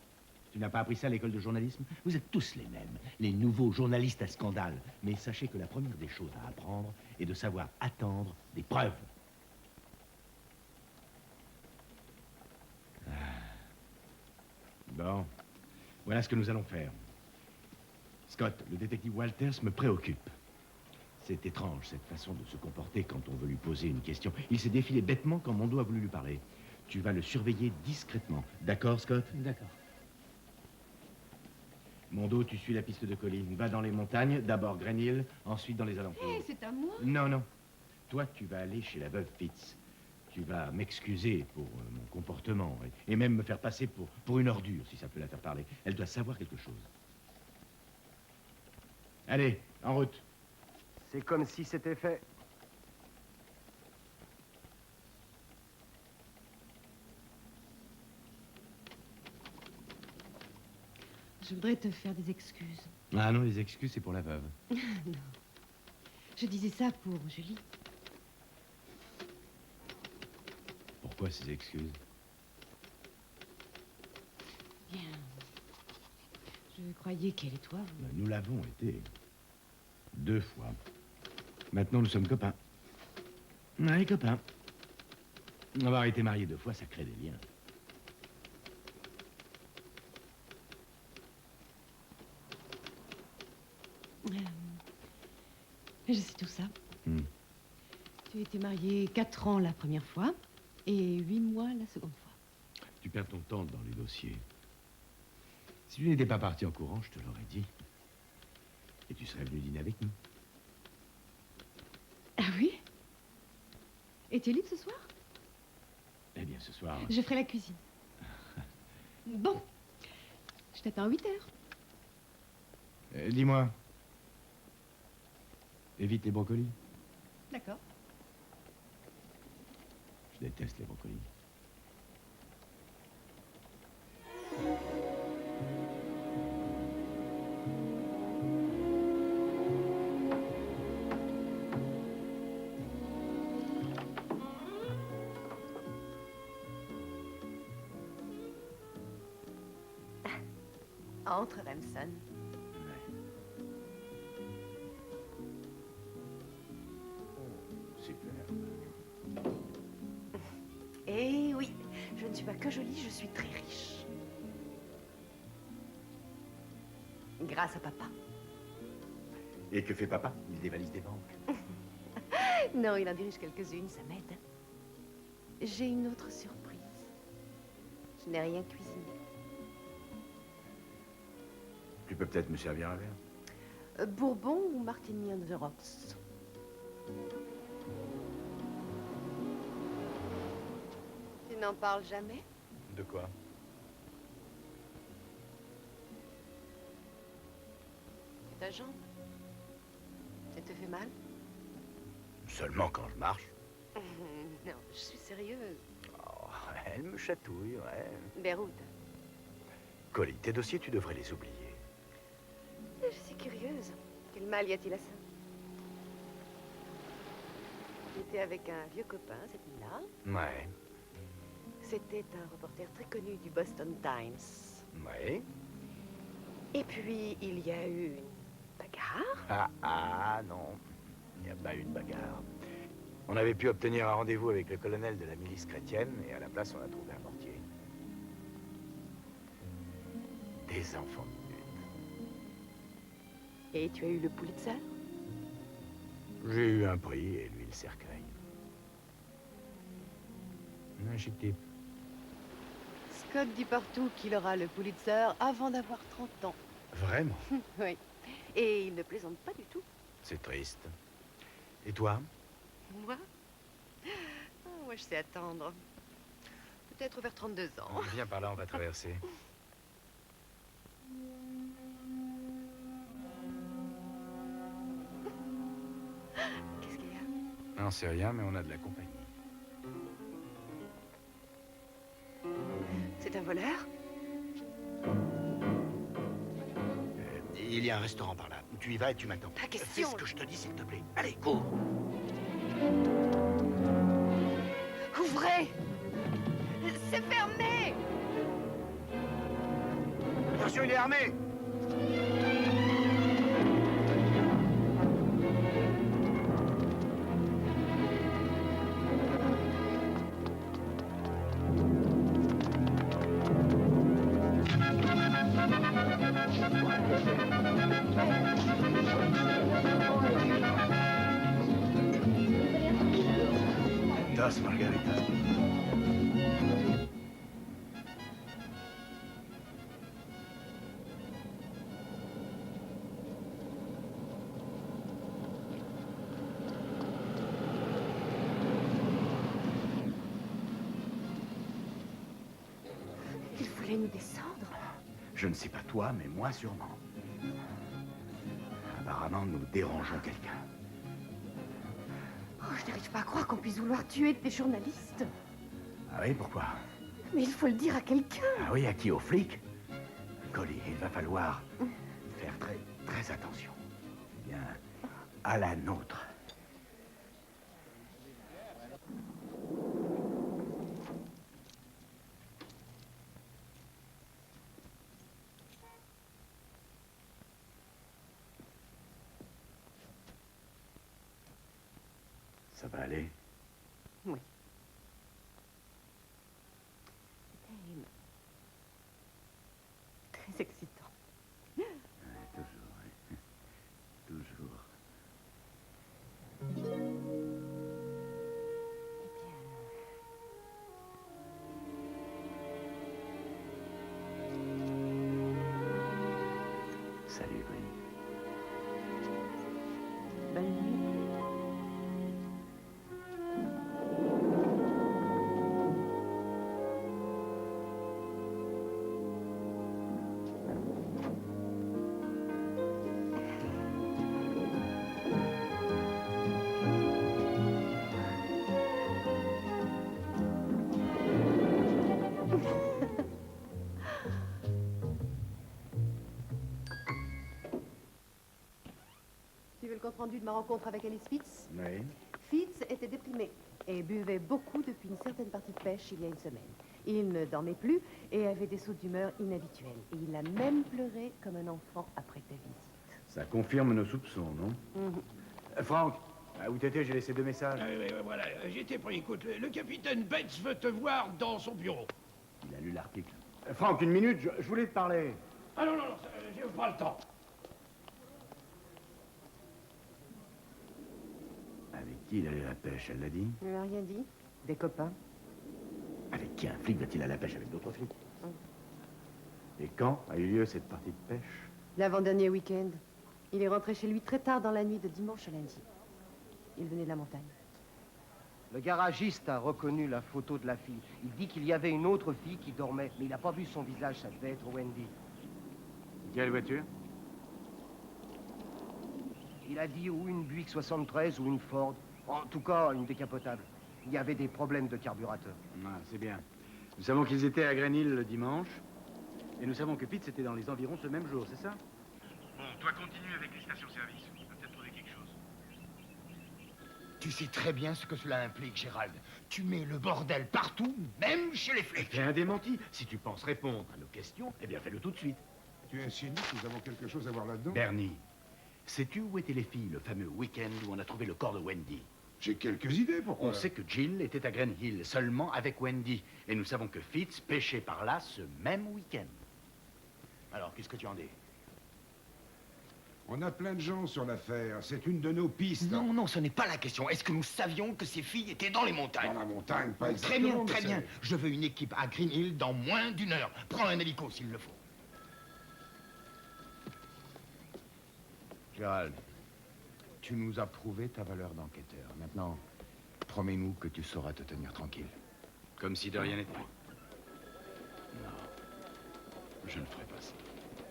Tu n'as pas appris ça à l'école de journalisme? Vous êtes tous les mêmes, les nouveaux journalistes à scandale. Mais sachez que la première des choses à apprendre est de savoir attendre des preuves. Bon, voilà ce que nous allons faire. Scott, le détective Walters me préoccupe. C'est étrange, cette façon de se comporter quand on veut lui poser une question. Il s'est défilé bêtement quand Mondo a voulu lui parler. Tu vas le surveiller discrètement. D'accord, Scott? D'accord. Mondo, tu suis la piste de colline. Va dans les montagnes, d'abord Green Hill, ensuite dans les alentours. Hé, c'est à moi? Non, non. Toi, tu vas aller chez la veuve Fitz. Tu vas m'excuser pour mon comportement et même me faire passer pour une ordure, si ça peut la faire parler. Elle doit savoir quelque chose. Allez, en route. C'est comme si c'était fait. Je voudrais te faire des excuses. Ah non, les excuses, c'est pour la veuve. Non. Je disais ça pour Julie. Pourquoi ces excuses? Bien. Je croyais qu'elle et toi, vous... Nous l'avons été. 2 fois. Maintenant, nous sommes copains. Allez, copains. Avoir été mariés 2 fois, ça crée des liens. Je sais tout ça. Tu étais marié 4 ans la première fois et 8 mois la seconde fois. Tu perds ton temps dans les dossiers. Si tu n'étais pas parti en courant, je te l'aurais dit. Et tu serais venu dîner avec nous. Ah oui? Et tu es libre ce soir? Eh bien, ce soir... Je ferai la cuisine. Bon. Je t'attends à 8 heures. Dis-moi. Évite les brocolis. D'accord. Je déteste les brocolis. Entre, Remsen. Super. Eh oui, je ne suis pas que jolie, je suis très riche. Grâce à papa. Et que fait papa? Il dévalise des banques. Non, il en dirige quelques-unes, ça m'aide. J'ai une autre surprise. Je n'ai rien cuisiné. Tu peux peut-être me servir un verre? Bourbon ou Martini on the rocks? Tu n'en parles jamais? De quoi? Ta jambe? Elle te fait mal? Seulement quand je marche. Non, je suis sérieuse. Oh, Elle me chatouille, ouais. Beyrouth. Collie, tes dossiers, tu devrais les oublier. Je suis curieuse. Quel mal y a-t-il à ça? J'étais avec un vieux copain cette nuit-là. Ouais. C'était un reporter très connu du Boston Times. Ouais. Et puis, il y a eu une bagarre. Ah, non. Il n'y a pas eu de bagarre. On avait pu obtenir un rendez-vous avec le colonel de la milice chrétienne, et à la place, on a trouvé un mortier. Des enfants de pute. Et tu as eu le Pulitzer? J'ai eu un prix, et lui, le cercueil. Un chic type. Scott dit partout qu'il aura le Pulitzer avant d'avoir 30 ans. Vraiment? Oui. Et il ne plaisante pas du tout. C'est triste. Et toi? Moi? Moi, je sais attendre. Peut-être vers 32 ans. Viens par là, on va traverser. Qu'est-ce qu'il y a? Non, c'est rien, mais on a de la compagnie. C'est un voleur? Il y a un restaurant par là. Tu y vas et tu m'attends. Pas question. Fais ce que je te dis, s'il te plaît. Allez, cours. Ouvrez! C'est fermé! Attention, il est armé. Dos margaritas. Il voulait nous descendre. Je ne sais pas toi, mais moi sûrement. Apparemment, nous dérangeons quelqu'un. Oh, je n'arrive pas à croire qu'on puisse vouloir tuer des journalistes. Ah oui, pourquoi? Mais il faut le dire à quelqu'un. Ah oui, à qui? Aux flics? Collie, il va falloir faire très attention. Eh bien, à la nôtre. Ça va aller? Oui. Très excitant. Toujours, oui. Toujours. Salut, Collie. Bonne nuit. Tu veux le compte-rendu de ma rencontre avec Alice Fitz? Oui. Fitz était déprimé et buvait beaucoup depuis une certaine partie de pêche il y a une semaine. Il ne dormait plus et avait des sauts d'humeur inhabituels. Et il a même pleuré comme un enfant après ta visite. Ça confirme nos soupçons, non? Franck, où t'étais? J'ai laissé 2 messages. Voilà, j'étais pris. Écoute, le capitaine Bates veut te voir dans son bureau. Il a lu l'article. Franck, une minute, je voulais te parler. Ah non, j'ai pas le temps. Avec qui il allait à la pêche, elle l'a dit? Il n'a rien dit. Des copains. Avec qui un flic va-t-il à la pêche avec d'autres flics? Et quand a eu lieu cette partie de pêche? L'avant-dernier week-end. Il est rentré chez lui très tard dans la nuit de dimanche à lundi. Il venait de la montagne. Le garagiste a reconnu la photo de la fille. Il dit qu'il y avait une autre fille qui dormait, mais il n'a pas vu son visage, ça devait être Wendy. Quelle voiture? Il a dit ou une Buick 73 ou une Ford. En tout cas, une décapotable. Il y avait des problèmes de carburateur. Ah, c'est bien. Nous savons qu'ils étaient à Green Hill le dimanche. Et nous savons que Fitz était dans les environs ce même jour, c'est ça? Bon, toi continue avec les stations-service. On va peut-être trouver quelque chose. Tu sais très bien ce que cela implique, Gérald. Tu mets le bordel partout, même chez les flics. Fais un démenti. Si tu penses répondre à nos questions, eh bien fais-le tout de suite. Tu insinues que nous avons quelque chose à voir là-dedans? Bernie, sais-tu où étaient les filles le fameux week-end où on a trouvé le corps de Wendy? J'ai quelques idées, pourquoi? On sait que Jill était à Green Hill, seulement avec Wendy. Et nous savons que Fitz pêchait par là ce même week-end. Alors, qu'est-ce que tu en dis? On a plein de gens sur l'affaire. C'est une de nos pistes. Non, non, ce n'est pas la question. Est-ce que nous savions que ces filles étaient dans les montagnes? Dans la montagne, pas Très exactement. bien, très bien. Je veux une équipe à Green Hill dans moins d'1 heure. Prends un hélico s'il le faut. Gérald, tu nous as prouvé ta valeur d'enquêteur. Maintenant, promets-nous que tu sauras te tenir tranquille. Comme si de rien n'était. Non, je ne ferai pas ça.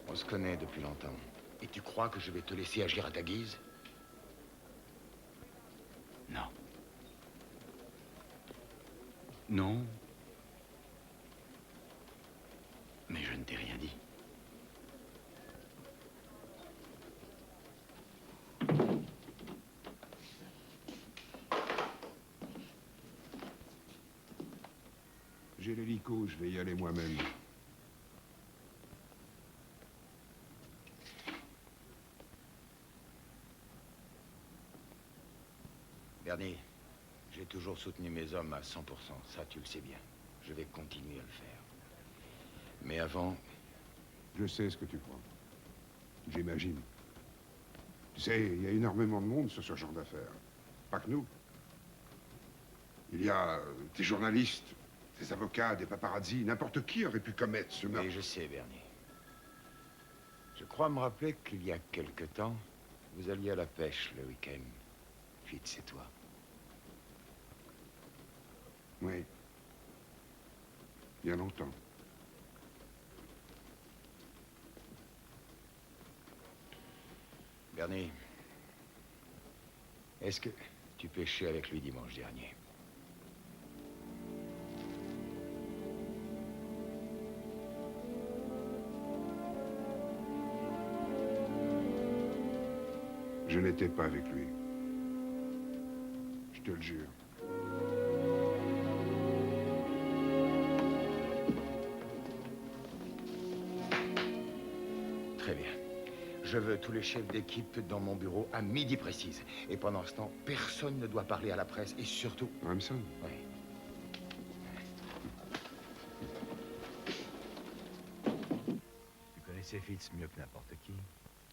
On se connaît depuis longtemps. Et tu crois que je vais te laisser agir à ta guise? Non. Non. Mais je ne t'ai rien dit. J'ai l'hélico, je vais y aller moi-même. Bernie, j'ai toujours soutenu mes hommes à 100%. Ça, tu le sais bien. Je vais continuer à le faire. Mais avant... Je sais ce que tu crois. J'imagine. Tu sais, il y a énormément de monde sur ce genre d'affaires. Pas que nous. Il y a des journalistes, des avocats, des paparazzis. N'importe qui aurait pu commettre ce meurtre. Oui, je sais, Bernie. Je crois me rappeler qu'il y a quelque temps, vous alliez à la pêche le week-end. Fitz et toi. Oui. Il y a longtemps. Bernie, est-ce que tu pêchais avec lui dimanche dernier? Je n'étais pas avec lui. Je te le jure. Très bien. Je veux tous les chefs d'équipe dans mon bureau à midi précise. Et pendant ce temps, personne ne doit parler à la presse. Et surtout... Ramson? Oui. Tu connaissais Fitz mieux que n'importe qui.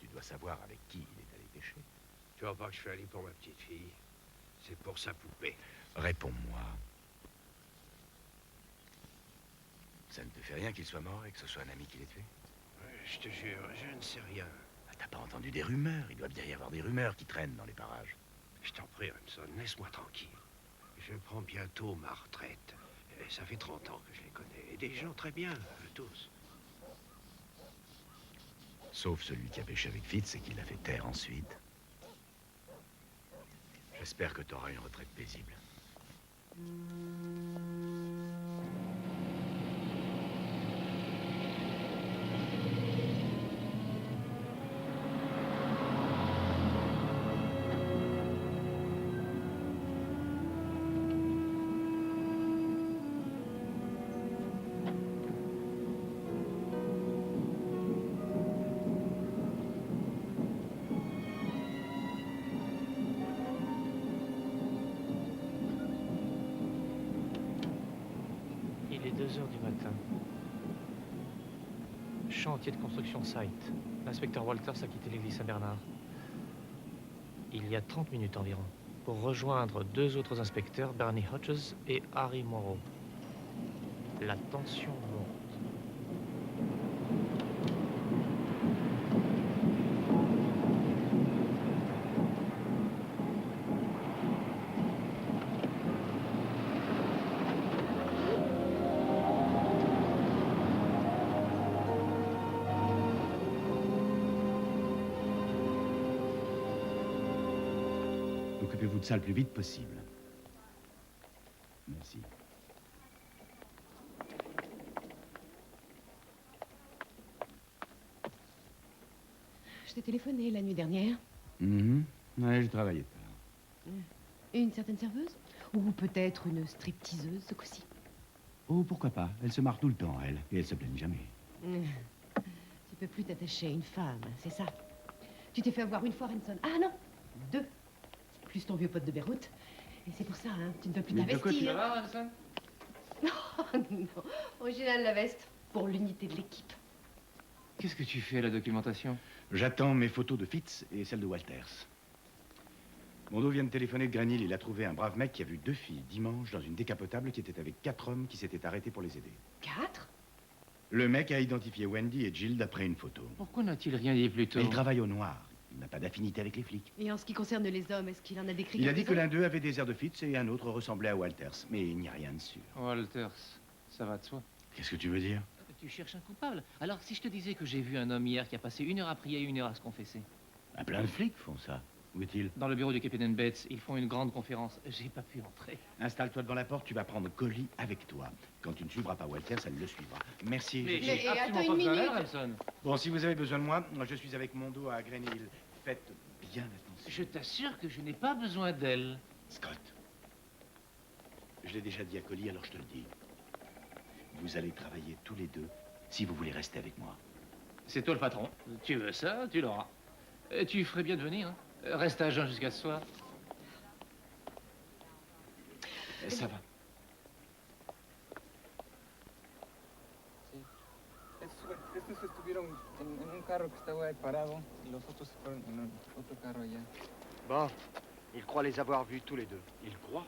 Tu dois savoir avec qui il est allé pêcher. Tu vois pas que je suis allé pour ma petite fille? C'est pour sa poupée. Réponds-moi. Ça ne te fait rien qu'il soit mort et que ce soit un ami qui l'ait tué? Je te jure, je ne sais rien. Ah, t'as pas entendu des rumeurs? Il doit bien y avoir des rumeurs qui traînent dans les parages. Je t'en prie, Ramson, laisse-moi tranquille. Je prends bientôt ma retraite. Et ça fait 30 ans que je les connais. Et des gens très bien, tous. Sauf celui qui a pêché avec Fitz et qui l'a fait taire ensuite. J'espère que t'auras une retraite paisible. Il est 2 heures du matin. Chantier de construction site. L'inspecteur Walters a quitté l'église Saint-Bernard. Il y a 30 minutes environ, pour rejoindre 2 autres inspecteurs, Bernie Hodges et Harry Morrow. La tension monte. Occupez-vous de ça le plus vite possible. Merci. Je t'ai téléphoné la nuit dernière. Ouais, j'ai travaillé tard. Une certaine serveuse? Ou peut-être une stripteaseuse, ce coup-ci? Oh, pourquoi pas. Elle se marre tout le temps, elle. Et elle se plaigne jamais. Tu peux plus t'attacher à une femme, c'est ça. Tu t'es fait avoir une fois, Renson. Ah non, 2. Plus ton vieux pote de Beyrouth. Et c'est pour ça, hein, tu ne peux plus Mais de quoi tu t'investir. vas voir, Renson? Non, original la veste. Pour l'unité de l'équipe. Qu'est-ce que tu fais à la documentation? J'attends mes photos de Fitz et celles de Walters. Mondo vient de téléphoner de Granil. Il a trouvé un brave mec qui a vu 2 filles dimanche dans une décapotable qui était avec 4 hommes qui s'étaient arrêtés pour les aider. 4? Le mec a identifié Wendy et Jill d'après une photo. Pourquoi n'a-t-il rien dit plus tôt? Il travaille au noir. Il n'a pas d'affinité avec les flics. Et en ce qui concerne les hommes, est-ce qu'il en a décrit Il a dit que quelques-uns? l'un d'eux avait des airs de Fitz et un autre ressemblait à Walters. Mais il n'y a rien de sûr. Walters, ça va de soi. Qu'est-ce que tu veux dire? Tu cherches un coupable. Alors, si je te disais que j'ai vu un homme hier qui a passé 1 heure à prier et 1 heure à se confesser. Plein de flics font ça. Où est-il? Dans le bureau du capitaine Bates, ils font une grande conférence. J'ai pas pu entrer. Installe-toi devant la porte, tu vas prendre Collie avec toi. Quand tu ne suivras pas Walters, elle le suivra. Merci. Mais j'ai absolument attends pas une besoin minute. d'elle, Renson. Bon, si vous avez besoin de moi, je suis avec Mondo à Green Hill. Faites bien attention. Je t'assure que je n'ai pas besoin d'elle. Scott, je l'ai déjà dit à Collie, alors je te le dis. Vous allez travailler tous les deux si vous voulez rester avec moi. C'est toi le patron. Tu veux ça, tu l'auras. Tu ferais bien de venir, hein. Reste à jeun jusqu'à ce soir. Ça va. Estos estuvieron en un carro que estaba ahí parado y los otros se fueron en otro carro allá. Bon, il croit les avoir vus tous les deux. Il croit?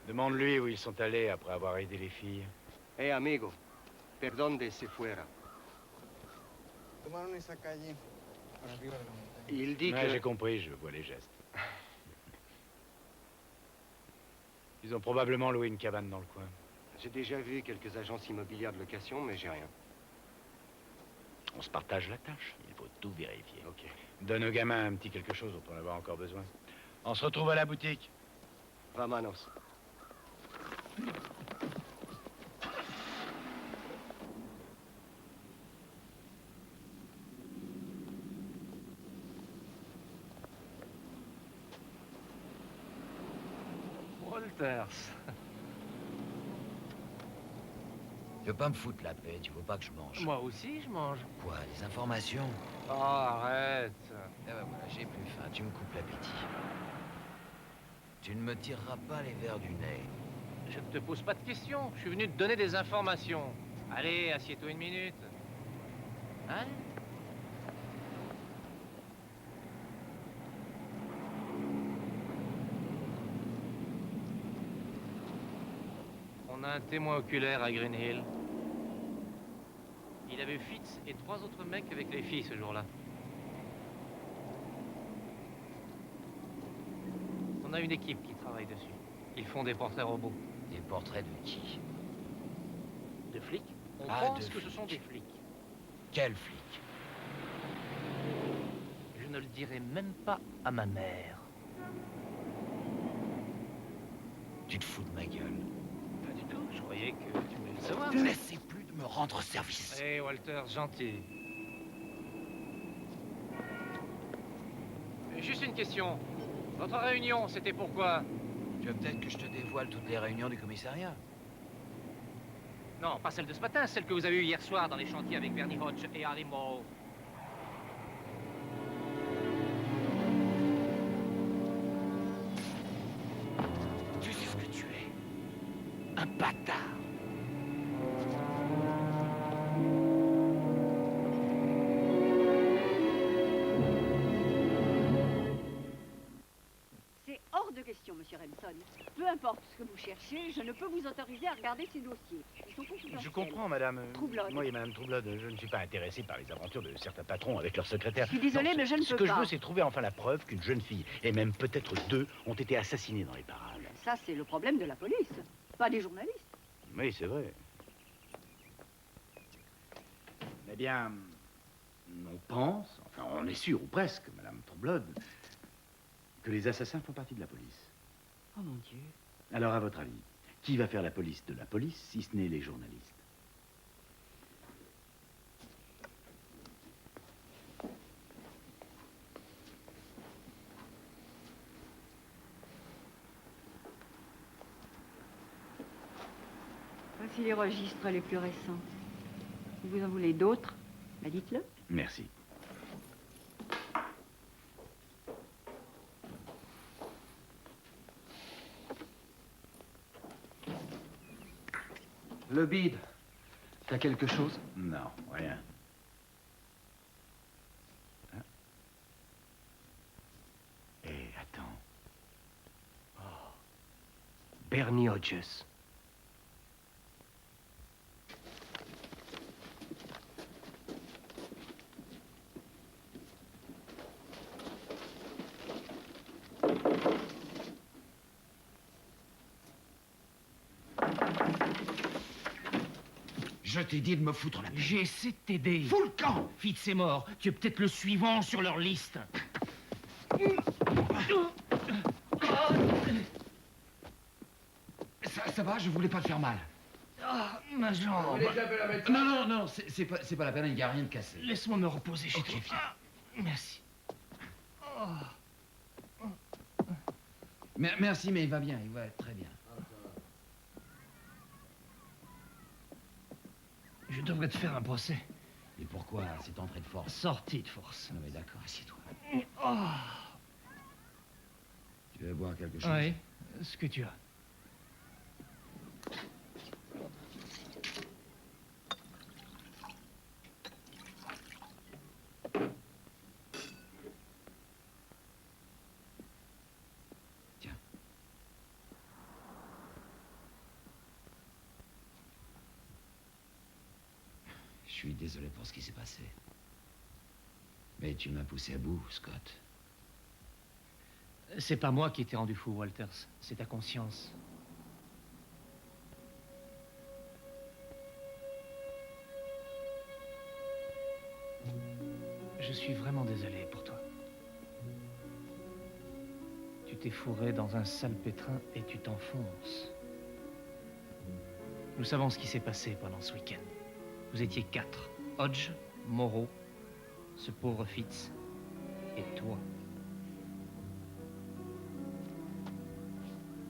Demande-lui où ils sont allés après avoir aidé les filles. Eh, amigo, perdón de se fuera. Tomaron esa calle por arriba de la montaña. Il dit Ouais, que... j'ai compris, je vois les gestes. Ils ont probablement loué une cabane dans le coin. J'ai déjà vu quelques agences immobilières de location, mais j'ai rien. On se partage la tâche, il faut tout vérifier. Ok. Donne au gamin un petit quelque chose dont on va avoir encore besoin. On se retrouve à la boutique. Vamanos. Walters. Tu veux pas me foutre la paix, tu veux pas que je mange. Moi aussi, je mange. Quoi, des informations? Oh, arrête. Eh ben voilà, j'ai plus faim, tu me coupes l'appétit. Tu ne me tireras pas les vers du nez. Je ne te pose pas de questions. Je suis venu te donner des informations. Allez, assieds-toi 1 minute. Hein? On a un témoin oculaire à Green Hill. Il avait Fitz et 3 autres mecs avec les filles ce jour-là. On a une équipe qui travaille dessus. Ils font des portraits robots. Des portraits de qui? De flics? On Ah, pense de que ce sont des flics. flics. Quel flic? Je ne le dirai même pas à ma mère. Tu te fous de ma gueule. Pas du tout, je croyais que tu voulais le savoir. N'essaie plus de me rendre service. Hé, Walter, gentil. Juste une question. Votre réunion, c'était pourquoi? Tu veux peut-être que je te dévoile toutes les réunions du commissariat? Non, pas celle de ce matin, celle que vous avez eue hier soir dans les chantiers avec Bernie Hodge et Harry Morrow. Tu sais ce que tu es? Un bâtard. C'est hors de question, monsieur Remson. Peu importe ce que vous cherchez, je ne peux vous autoriser à regarder ces dossiers. Ils sont confidentiels. Je comprends, madame. Troublon. Moi et madame Troublon, je ne suis pas intéressé par les aventures de certains patrons avec leurs secrétaires. Je suis désolée, Non, mais je ne Ce peux que je pas. veux, c'est trouver enfin la preuve qu'une jeune fille, et même peut-être 2, ont été assassinées dans les parages. Ça, c'est le problème de la police, pas des journalistes. Oui, c'est vrai. Eh bien, on pense, enfin on est sûr, ou presque, madame Troublon, que les assassins font partie de la police. Oh mon Dieu. Alors, à votre avis, qui va faire la police de la police, si ce n'est les journalistes? Voici les registres les plus récents. Si vous en voulez d'autres, bah dites-le. Merci. Le bide. T'as quelque chose? Non, rien. Hein? Eh, attends. Bernie Hodges. Je t'ai dit de me foutre la paix. J'ai essayé de t'aider. Fous le camp! Fitz est mort. Tu es peut-être le suivant sur leur liste. Ça va, je voulais pas te faire mal. Ah, ma jambe. Vous voulez que j'appelle la médecin? Non, c'est pas la peine, il n'y a rien de cassé. Laisse-moi me reposer chez toi. viens. Ah, merci. Oh. Merci, mais il va bien, il va être très bien. Je devrais te faire un procès. Et pourquoi cette entrée de force? Sortie de force. Non mais d'accord, assieds-toi. Oh. Tu veux boire quelque chose? Oui, ce que tu as. Je suis désolé pour ce qui s'est passé. Mais tu m'as poussé à bout, Scott. C'est pas moi qui t'ai rendu fou, Walters. C'est ta conscience. Je suis vraiment désolé pour toi. Tu t'es fourré dans un sale pétrin et tu t'enfonces. Nous savons ce qui s'est passé pendant ce week-end. Vous étiez 4. Hodge, Moreau, ce pauvre Fitz et toi.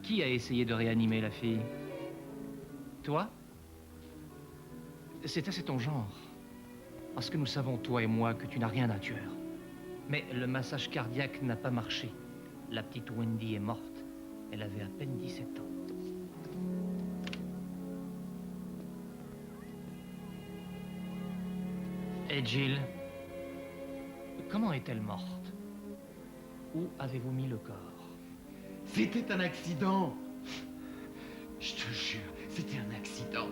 Qui a essayé de réanimer la fille? Toi? C'est assez ton genre. Parce que nous savons, toi et moi, que tu n'as rien d'un tueur. Mais le massage cardiaque n'a pas marché. La petite Wendy est morte. Elle avait à peine 17 ans. Et Jill, comment est-elle morte? Où avez-vous mis le corps? C'était un accident. Je te jure, c'était un accident.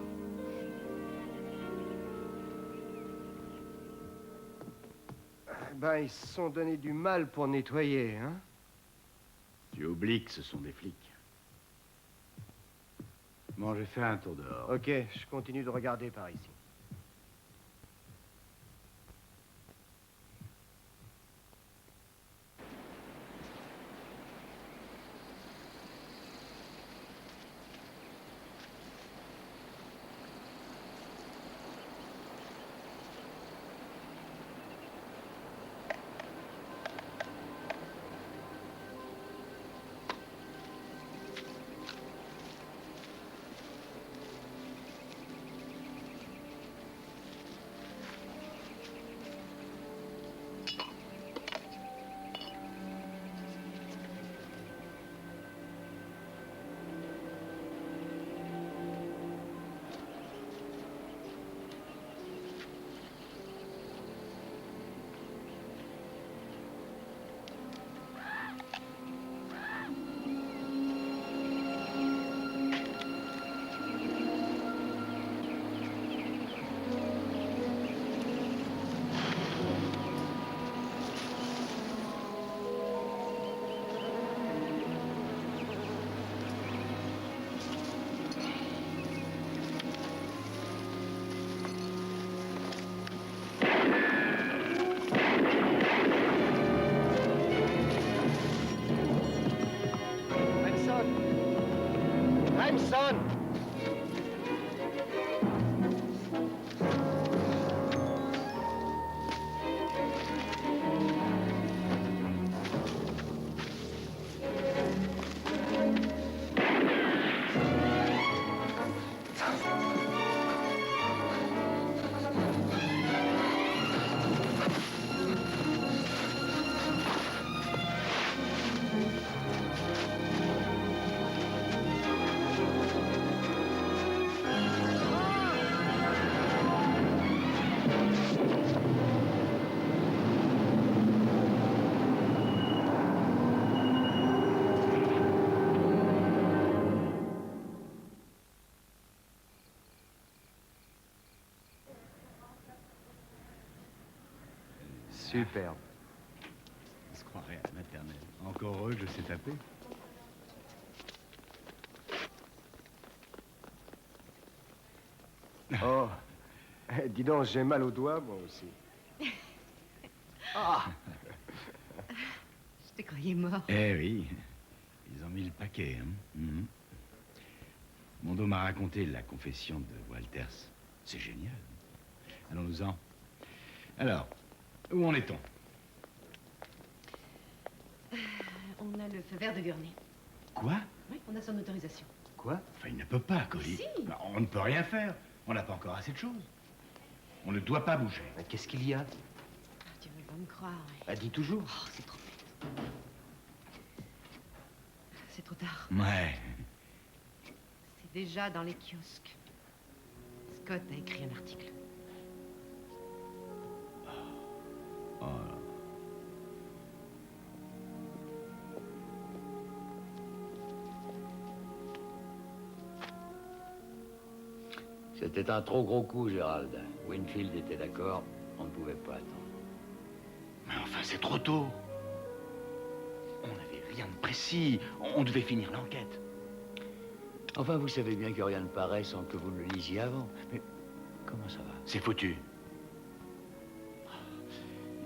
Ben, ils se sont donné du mal pour nettoyer, hein? Tu oublies que ce sont des flics. Bon, j'ai fait un tour dehors. Ok, je continue de regarder par ici. Remson! Superbe. On se croirait à la maternelle. Encore heureux, je sais taper. Oh, dis donc, j'ai mal aux doigts, moi aussi. Ah. Je te croyais mort. Eh oui, ils ont mis le paquet, hein. Mhm. Mondo m'a raconté la confession de Walters. C'est génial. Allons-nous-en. Alors, où en est-on? On a le feu vert de Gurney. Quoi? Oui, on a son autorisation. Quoi? Enfin, il ne peut pas, Colly. Si. Bah, on ne peut rien faire. On n'a pas encore assez de choses. On ne doit pas bouger. Qu'est-ce qu'il y a? Tu veux pas me croire. Ouais. Elle dit toujours. Oh, c'est trop bête. C'est trop tard. Ouais. C'est déjà dans les kiosques. Scott a écrit un article. Oh là. C'était un trop gros coup, Gérald. Winfield était d'accord, on ne pouvait pas attendre. Mais enfin, c'est trop tôt. On n'avait rien de précis. On devait finir l'enquête. Enfin, vous savez bien que rien ne paraît sans que vous le lisiez avant. Mais comment ça va? C'est foutu.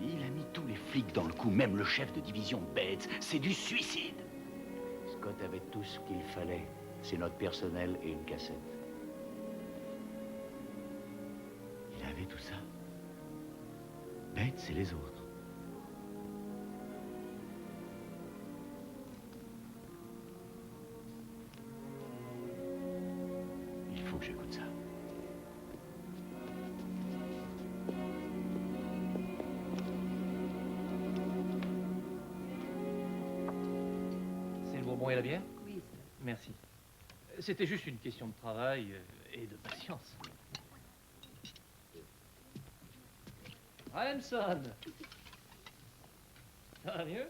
Il a mis tous les flics dans le coup, même le chef de division Bates. C'est du suicide. Scott avait tout ce qu'il fallait. C'est notre personnel et une cassette. Il avait tout ça. Bates et les autres. Il faut que j'écoute ça. C'est le Bourbon et la bière? Oui, Merci. C'était juste une question de travail et de patience. Remson! Ça va mieux?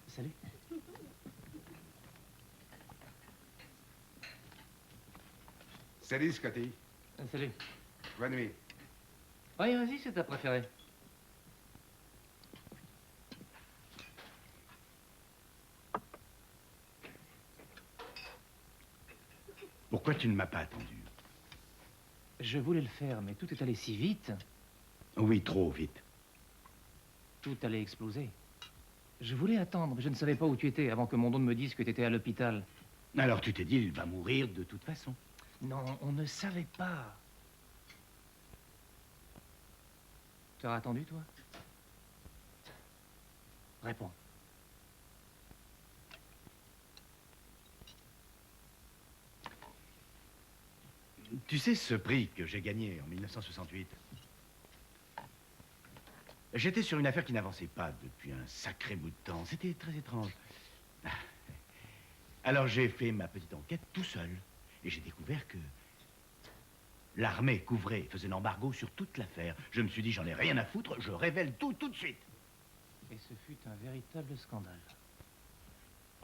Salut. Salut, Scotty. Salut. Bonne nuit. Oui, vas-y, c'est ta préférée. Pourquoi tu ne m'as pas attendu? Je voulais le faire, mais tout est allé si vite. Oui, trop vite. Tout allait exploser. Je voulais attendre, mais je ne savais pas où tu étais avant que Mondo ne me dise que tu étais à l'hôpital. Alors tu t'es dit, il va mourir de toute façon. Non, on ne savait pas. Tu as attendu, toi? Réponds. Tu sais ce prix que j'ai gagné en 1968? J'étais sur une affaire qui n'avançait pas depuis un sacré bout de temps. C'était très étrange. Alors j'ai fait ma petite enquête tout seul. Et j'ai découvert que l'armée couvrait, faisait l'embargo sur toute l'affaire. Je me suis dit, j'en ai rien à foutre, je révèle tout de suite. Et ce fut un véritable scandale.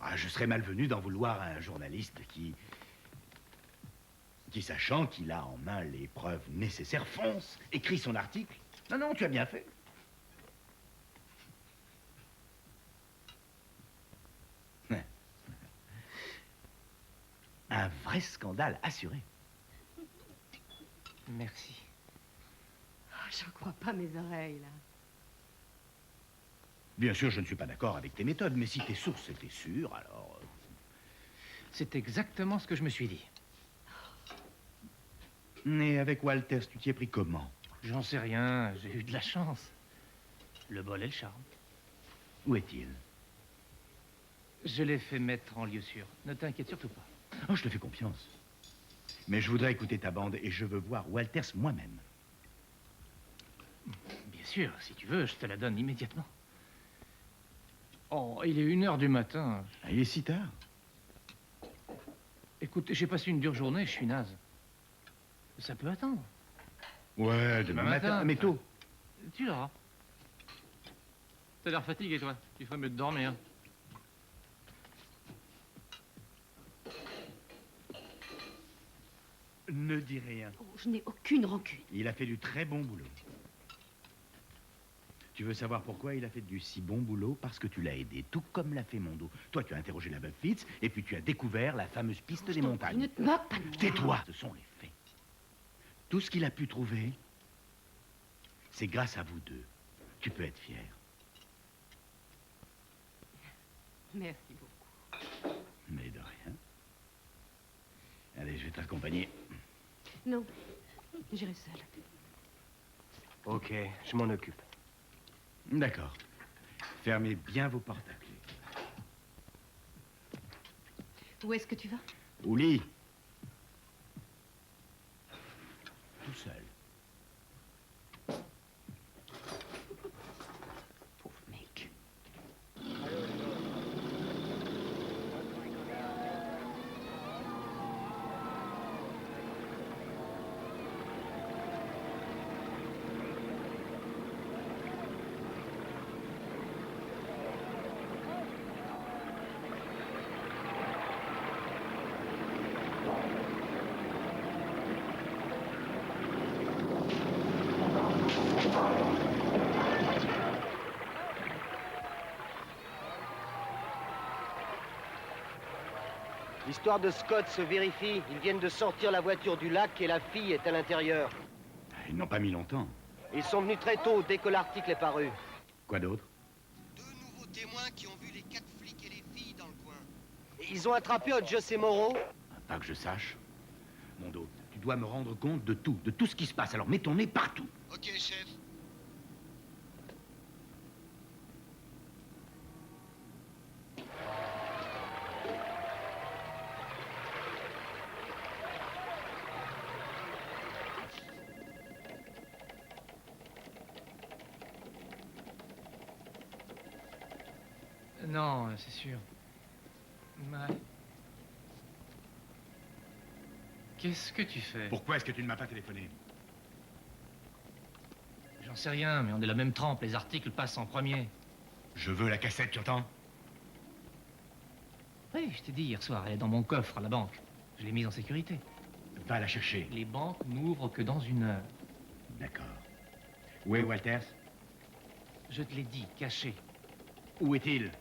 Ah, je serais malvenu d'en vouloir à un journaliste qui, sachant qu'il a en main les preuves nécessaires, fonce, écrit son article. Non, non, tu as bien fait. Un vrai scandale assuré. Merci. Oh, j'en crois pas mes oreilles, là. Bien sûr, je ne suis pas d'accord avec tes méthodes, mais si tes sources étaient sûres, alors... C'est exactement ce que je me suis dit. Mais avec Walters, tu t'y es pris comment? J'en sais rien, j'ai eu de la chance. Le bol et le charme. Où est-il? Je l'ai fait mettre en lieu sûr. Ne t'inquiète surtout pas. Oh, je te fais confiance. Mais je voudrais écouter ta bande et je veux voir Walters moi-même. Bien sûr, si tu veux, je te la donne immédiatement. Oh, il est 1h du matin. Ah, il est si tard. Écoute, j'ai passé une dure journée, je suis naze. Ça peut attendre. Ouais, demain matin, mais tôt. Tu l'auras. T'as l'air fatigué, toi. Tu ferais mieux de dormir. Ne dis rien. Oh, je n'ai aucune rancune. Il a fait du très bon boulot. Tu veux savoir pourquoi il a fait du si bon boulot? Parce que tu l'as aidé, tout comme l'a fait Mondo. Toi, tu as interrogé la veuve Fitz, et puis tu as découvert la fameuse piste des montagnes. Ne te moque pas de moi. Tais-toi, ce sont les faits. Tout ce qu'il a pu trouver, c'est grâce à vous deux. Tu peux être fier. Merci beaucoup. Mais de rien. Allez, je vais t'accompagner. Non, j'irai seule. Ok, je m'en occupe. D'accord. Fermez bien vos portes à clé. Où est-ce que tu vas? Au lit. Tout seul. Pauvre mec. L'histoire de Scott se vérifie. Ils viennent de sortir la voiture du lac et la fille est à l'intérieur. Ils n'ont pas mis longtemps. Ils sont venus très tôt, dès que l'article est paru. Quoi d'autre? Nouveaux témoins qui ont vu les 4 flics et les filles dans le coin. Ils ont attrapé Hodges et Moreau. Pas que je sache. Mondo, tu dois me rendre compte de tout ce qui se passe. Alors mets ton nez partout. Ok, chef. Non, c'est sûr. Ouais. Qu'est-ce que tu fais? Pourquoi est-ce que tu ne m'as pas téléphoné? J'en sais rien, mais on est la même trempe. Les articles passent en premier. Je veux la cassette, tu entends? Oui, je t'ai dit hier soir, elle est dans mon coffre à la banque. Je l'ai mise en sécurité. Va la chercher. Les banques n'ouvrent que dans 1 heure. D'accord. Où est Walters? Je te l'ai dit, caché. Où est-il?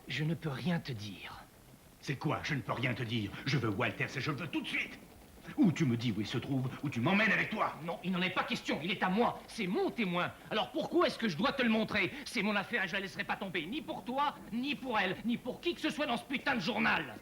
Je ne peux rien te dire. C'est quoi? Je ne peux rien te dire. Je veux Walters et je le veux tout de suite. Ou tu me dis où il se trouve, ou tu m'emmènes avec toi. Non, il n'en est pas question. Il est à moi. C'est mon témoin. Alors pourquoi est-ce que je dois te le montrer? C'est mon affaire et je la laisserai pas tomber. Ni pour toi, ni pour elle, ni pour qui que ce soit dans ce putain de journal.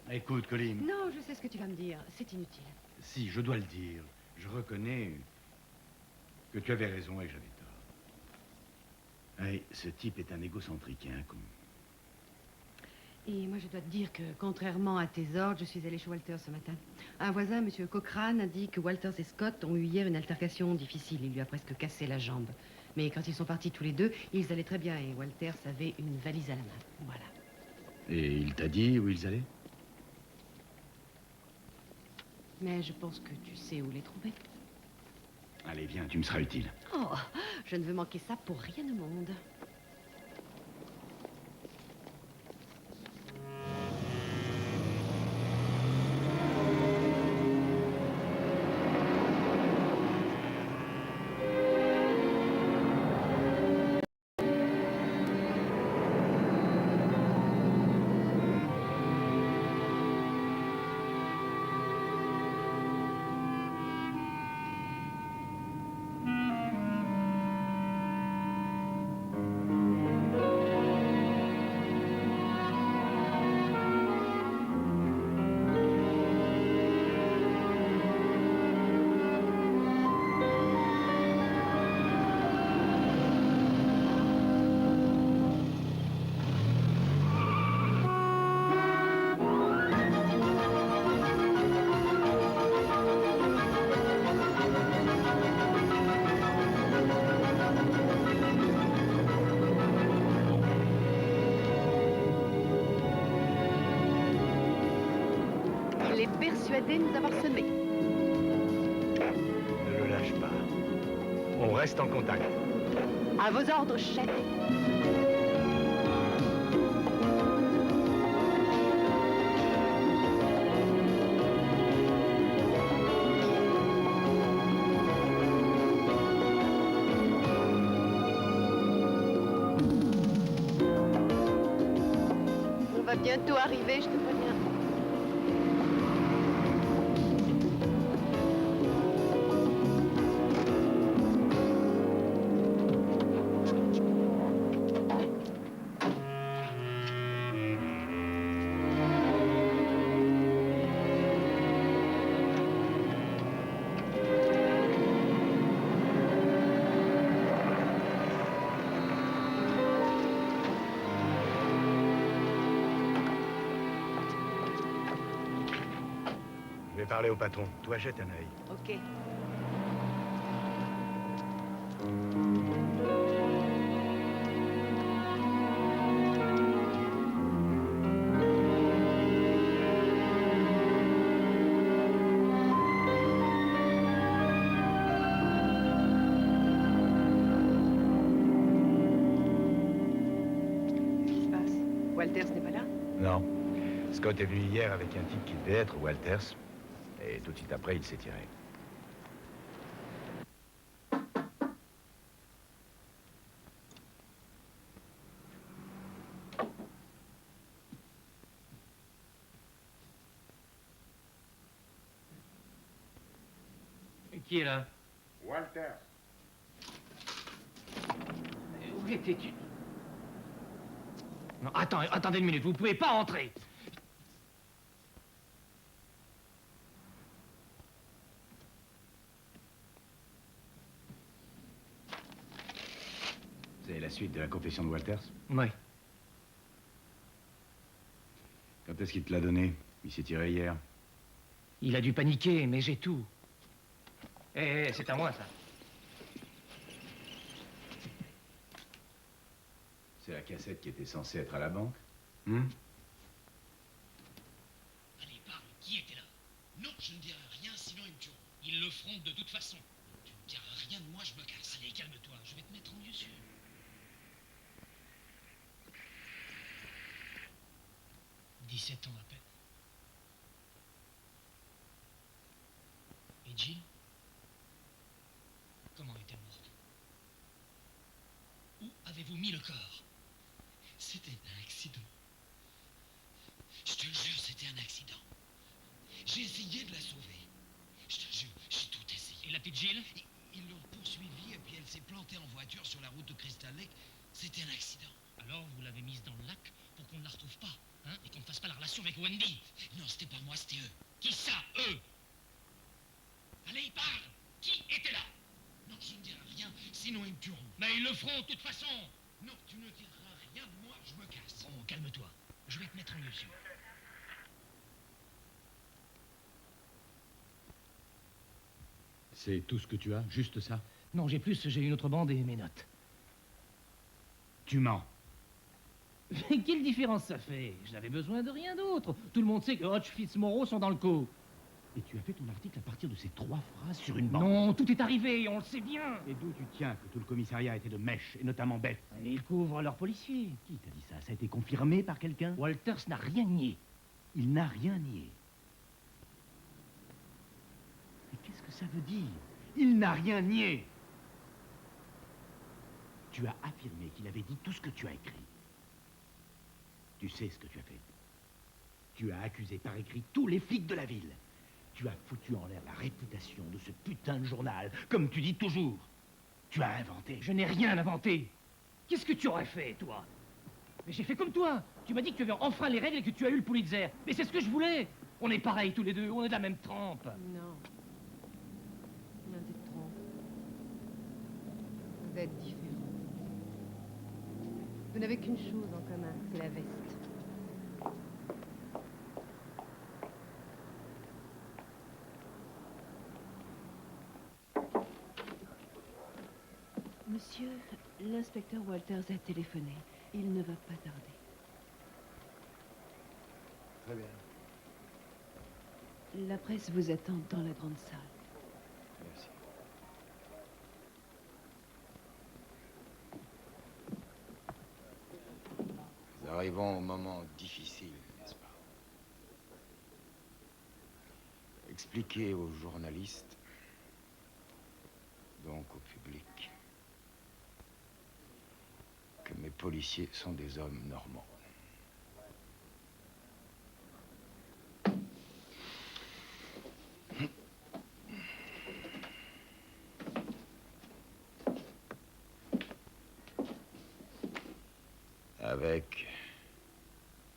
Écoute, Colin. Non, je sais ce que tu vas me dire. C'est inutile. Si, je dois le dire. Je reconnais que tu avais raison et que j'avais tort. Hey, ce type est un égocentrique et un con. Et moi, je dois te dire que, contrairement à tes ordres, je suis allée chez Walters ce matin. Un voisin, M. Cochrane, a dit que Walters et Scott ont eu hier une altercation difficile. Il lui a presque cassé la jambe. Mais quand ils sont partis tous les deux, ils allaient très bien et Walters avait une valise à la main. Voilà. Et il t'a dit où ils allaient? Mais je pense que tu sais où les trouver. Allez, viens, tu me seras utile. Oh, je ne veux manquer ça pour rien au monde. persuadé de nous avoir semés. Ne le lâche pas. On reste en contact. À vos ordres, chef. On va bientôt arriver, je te préviens. Je vais parler au patron. Toi, jette un œil. Ok. Qu'est-ce qui se passe? Walters n'est pas là? Non. Scott est venu hier avec un type qui devait être Walters. Et tout de suite après, il s'est tiré. Qui est là? Walters. Où étais-tu? Non, attendez une minute, vous pouvez pas entrer. C'est la suite de la confession de Walters? Oui. Quand est-ce qu'il te l'a donné? Il s'est tiré hier. Il a dû paniquer, mais j'ai tout. Eh, c'est à moi, ça. C'est la cassette qui était censée être à la banque? Allez, parle. Qui était là? Non, je ne dirai rien, sinon ils me tueront. Ils le feront de toute façon. Tu ne diras rien de moi, je me casse. Allez, calme-toi, je vais te mettre en lieu sûr. « 17 ans à peine. Et Jill? Comment est-elle morte? Où avez-vous mis le corps? C'était un accident. Je te le jure, c'était un accident. J'ai essayé de la sauver. Je te jure, j'ai tout essayé. Et la petite Jill? Ils l'ont poursuivie et puis elle s'est plantée en voiture sur la route de Crystal Lake. C'était un accident. Alors vous l'avez mise dans le lac pour qu'on ne la retrouve pas, hein? Et qu'on ne fasse pas la relation avec Wendy? Non, c'était pas moi, c'était eux. Qui ça, eux? Allez, parle! Qui était là? Non, je ne dirai rien, sinon ils me tueront. Mais ils le feront de toute façon. Non, tu ne diras rien de moi, je me casse. Bon, calme-toi. Je vais te mettre en lieu sûr. C'est tout ce que tu as? Juste ça? Non, j'ai plus, j'ai une autre bande et mes notes. Tu mens. Mais quelle différence ça fait? Je n'avais besoin de rien d'autre. Tout le monde sait que Hodge Fitzmaurice sont dans le coup. Et tu as fait ton article à partir de ces 3 phrases sur une bande? Non, tout est arrivé, on le sait bien. Et d'où tu tiens que tout le commissariat était de mèche, et notamment Beth? Ils couvrent leurs policiers. Qui t'a dit ça? Ça a été confirmé par quelqu'un? Walters n'a rien nié. Il n'a rien nié. Mais qu'est-ce que ça veut dire? Il n'a rien nié. Tu as affirmé qu'il avait dit tout ce que tu as écrit. Tu sais ce que tu as fait. Tu as accusé par écrit tous les flics de la ville. Tu as foutu en l'air la réputation de ce putain de journal, comme tu dis toujours. Tu as inventé. Je n'ai rien inventé. Qu'est-ce que tu aurais fait, toi? Mais j'ai fait comme toi. Tu m'as dit que tu avais enfreint les règles et que tu as eu le Pulitzer. Mais c'est ce que je voulais. On est pareils tous les deux, on est de la même trempe. Non. Non, tu te trompes. Vous êtes différents. Vous n'avez qu'une chose en commun, c'est la veste. Monsieur, l'inspecteur Walters a téléphoné. Il ne va pas tarder. Très bien. La presse vous attend dans la grande salle. Merci. Nous arrivons au moment difficile, n'est-ce pas? Expliquez aux journalistes, donc au public, que mes policiers sont des hommes normaux. Avec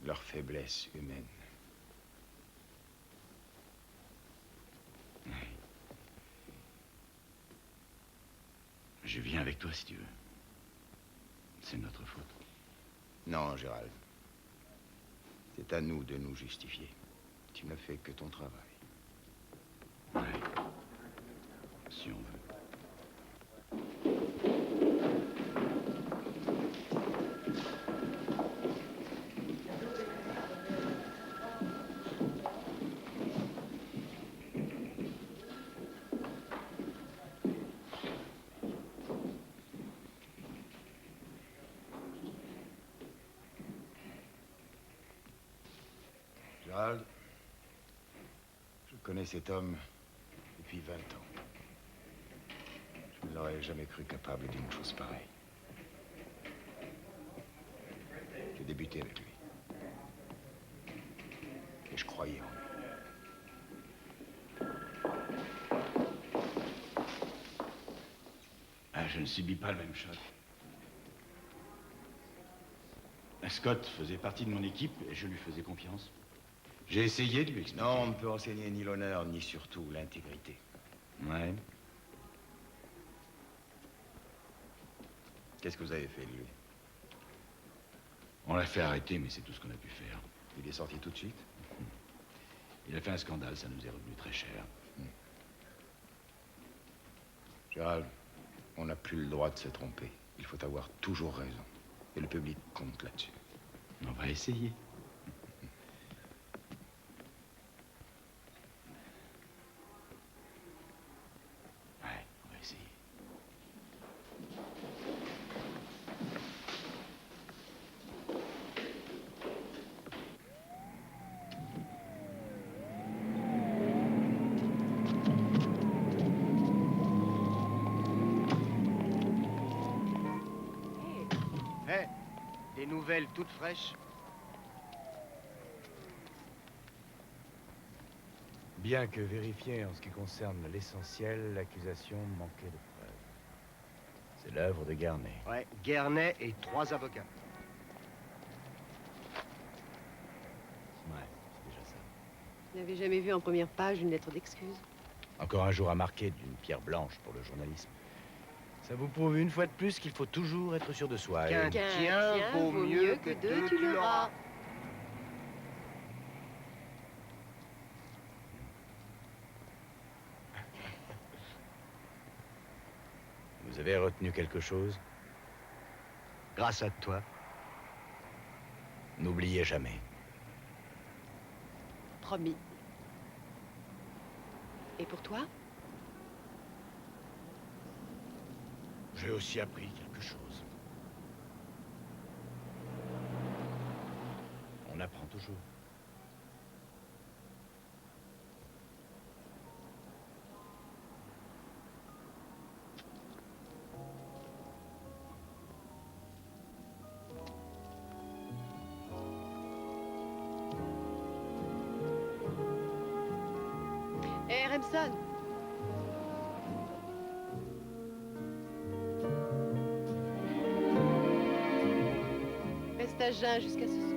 leur faiblesse humaine. Je viens avec toi si tu veux. C'est notre faute. Non, Gérald. C'est à nous de nous justifier. Tu n'as fait que ton travail. Ouais. Si on veut. Gérald, je connais cet homme depuis 20 ans. Je ne l'aurais jamais cru capable d'une chose pareille. J'ai débuté avec lui. Et je croyais en lui. Ah, je ne subis pas le même choc. Scott faisait partie de mon équipe et je lui faisais confiance. J'ai essayé de lui expliquer. Non, on ne peut enseigner ni l'honneur, ni surtout l'intégrité. Ouais. Qu'est-ce que vous avez fait de lui? On l'a fait arrêter, mais c'est tout ce qu'on a pu faire. Il est sorti tout de suite? Il a fait un scandale, ça nous est revenu très cher. Gérald, on n'a plus le droit de se tromper. Il faut avoir toujours raison. Et le public compte là-dessus. On va essayer. Ouais, on va essayer. Hé, des nouvelles toutes fraîches. Bien que vérifié en ce qui concerne l'essentiel, l'accusation manquait de preuves. C'est l'œuvre de Garnet. Ouais, Guernay et 3 avocats. Ouais, c'est déjà ça. Vous n'avez jamais vu en première page une lettre d'excuse? Encore un jour à marquer d'une pierre blanche pour le journalisme. Ça vous prouve une fois de plus qu'il faut toujours être sûr de soi. Qu'un tien vaut mieux que 2, tu l'auras. Vous avez retenu quelque chose? Grâce à toi. N'oubliez jamais. Promis. Et pour toi? J'ai aussi appris quelque chose. On apprend toujours. Hé, Remson! Reste à jeun jusqu'à ce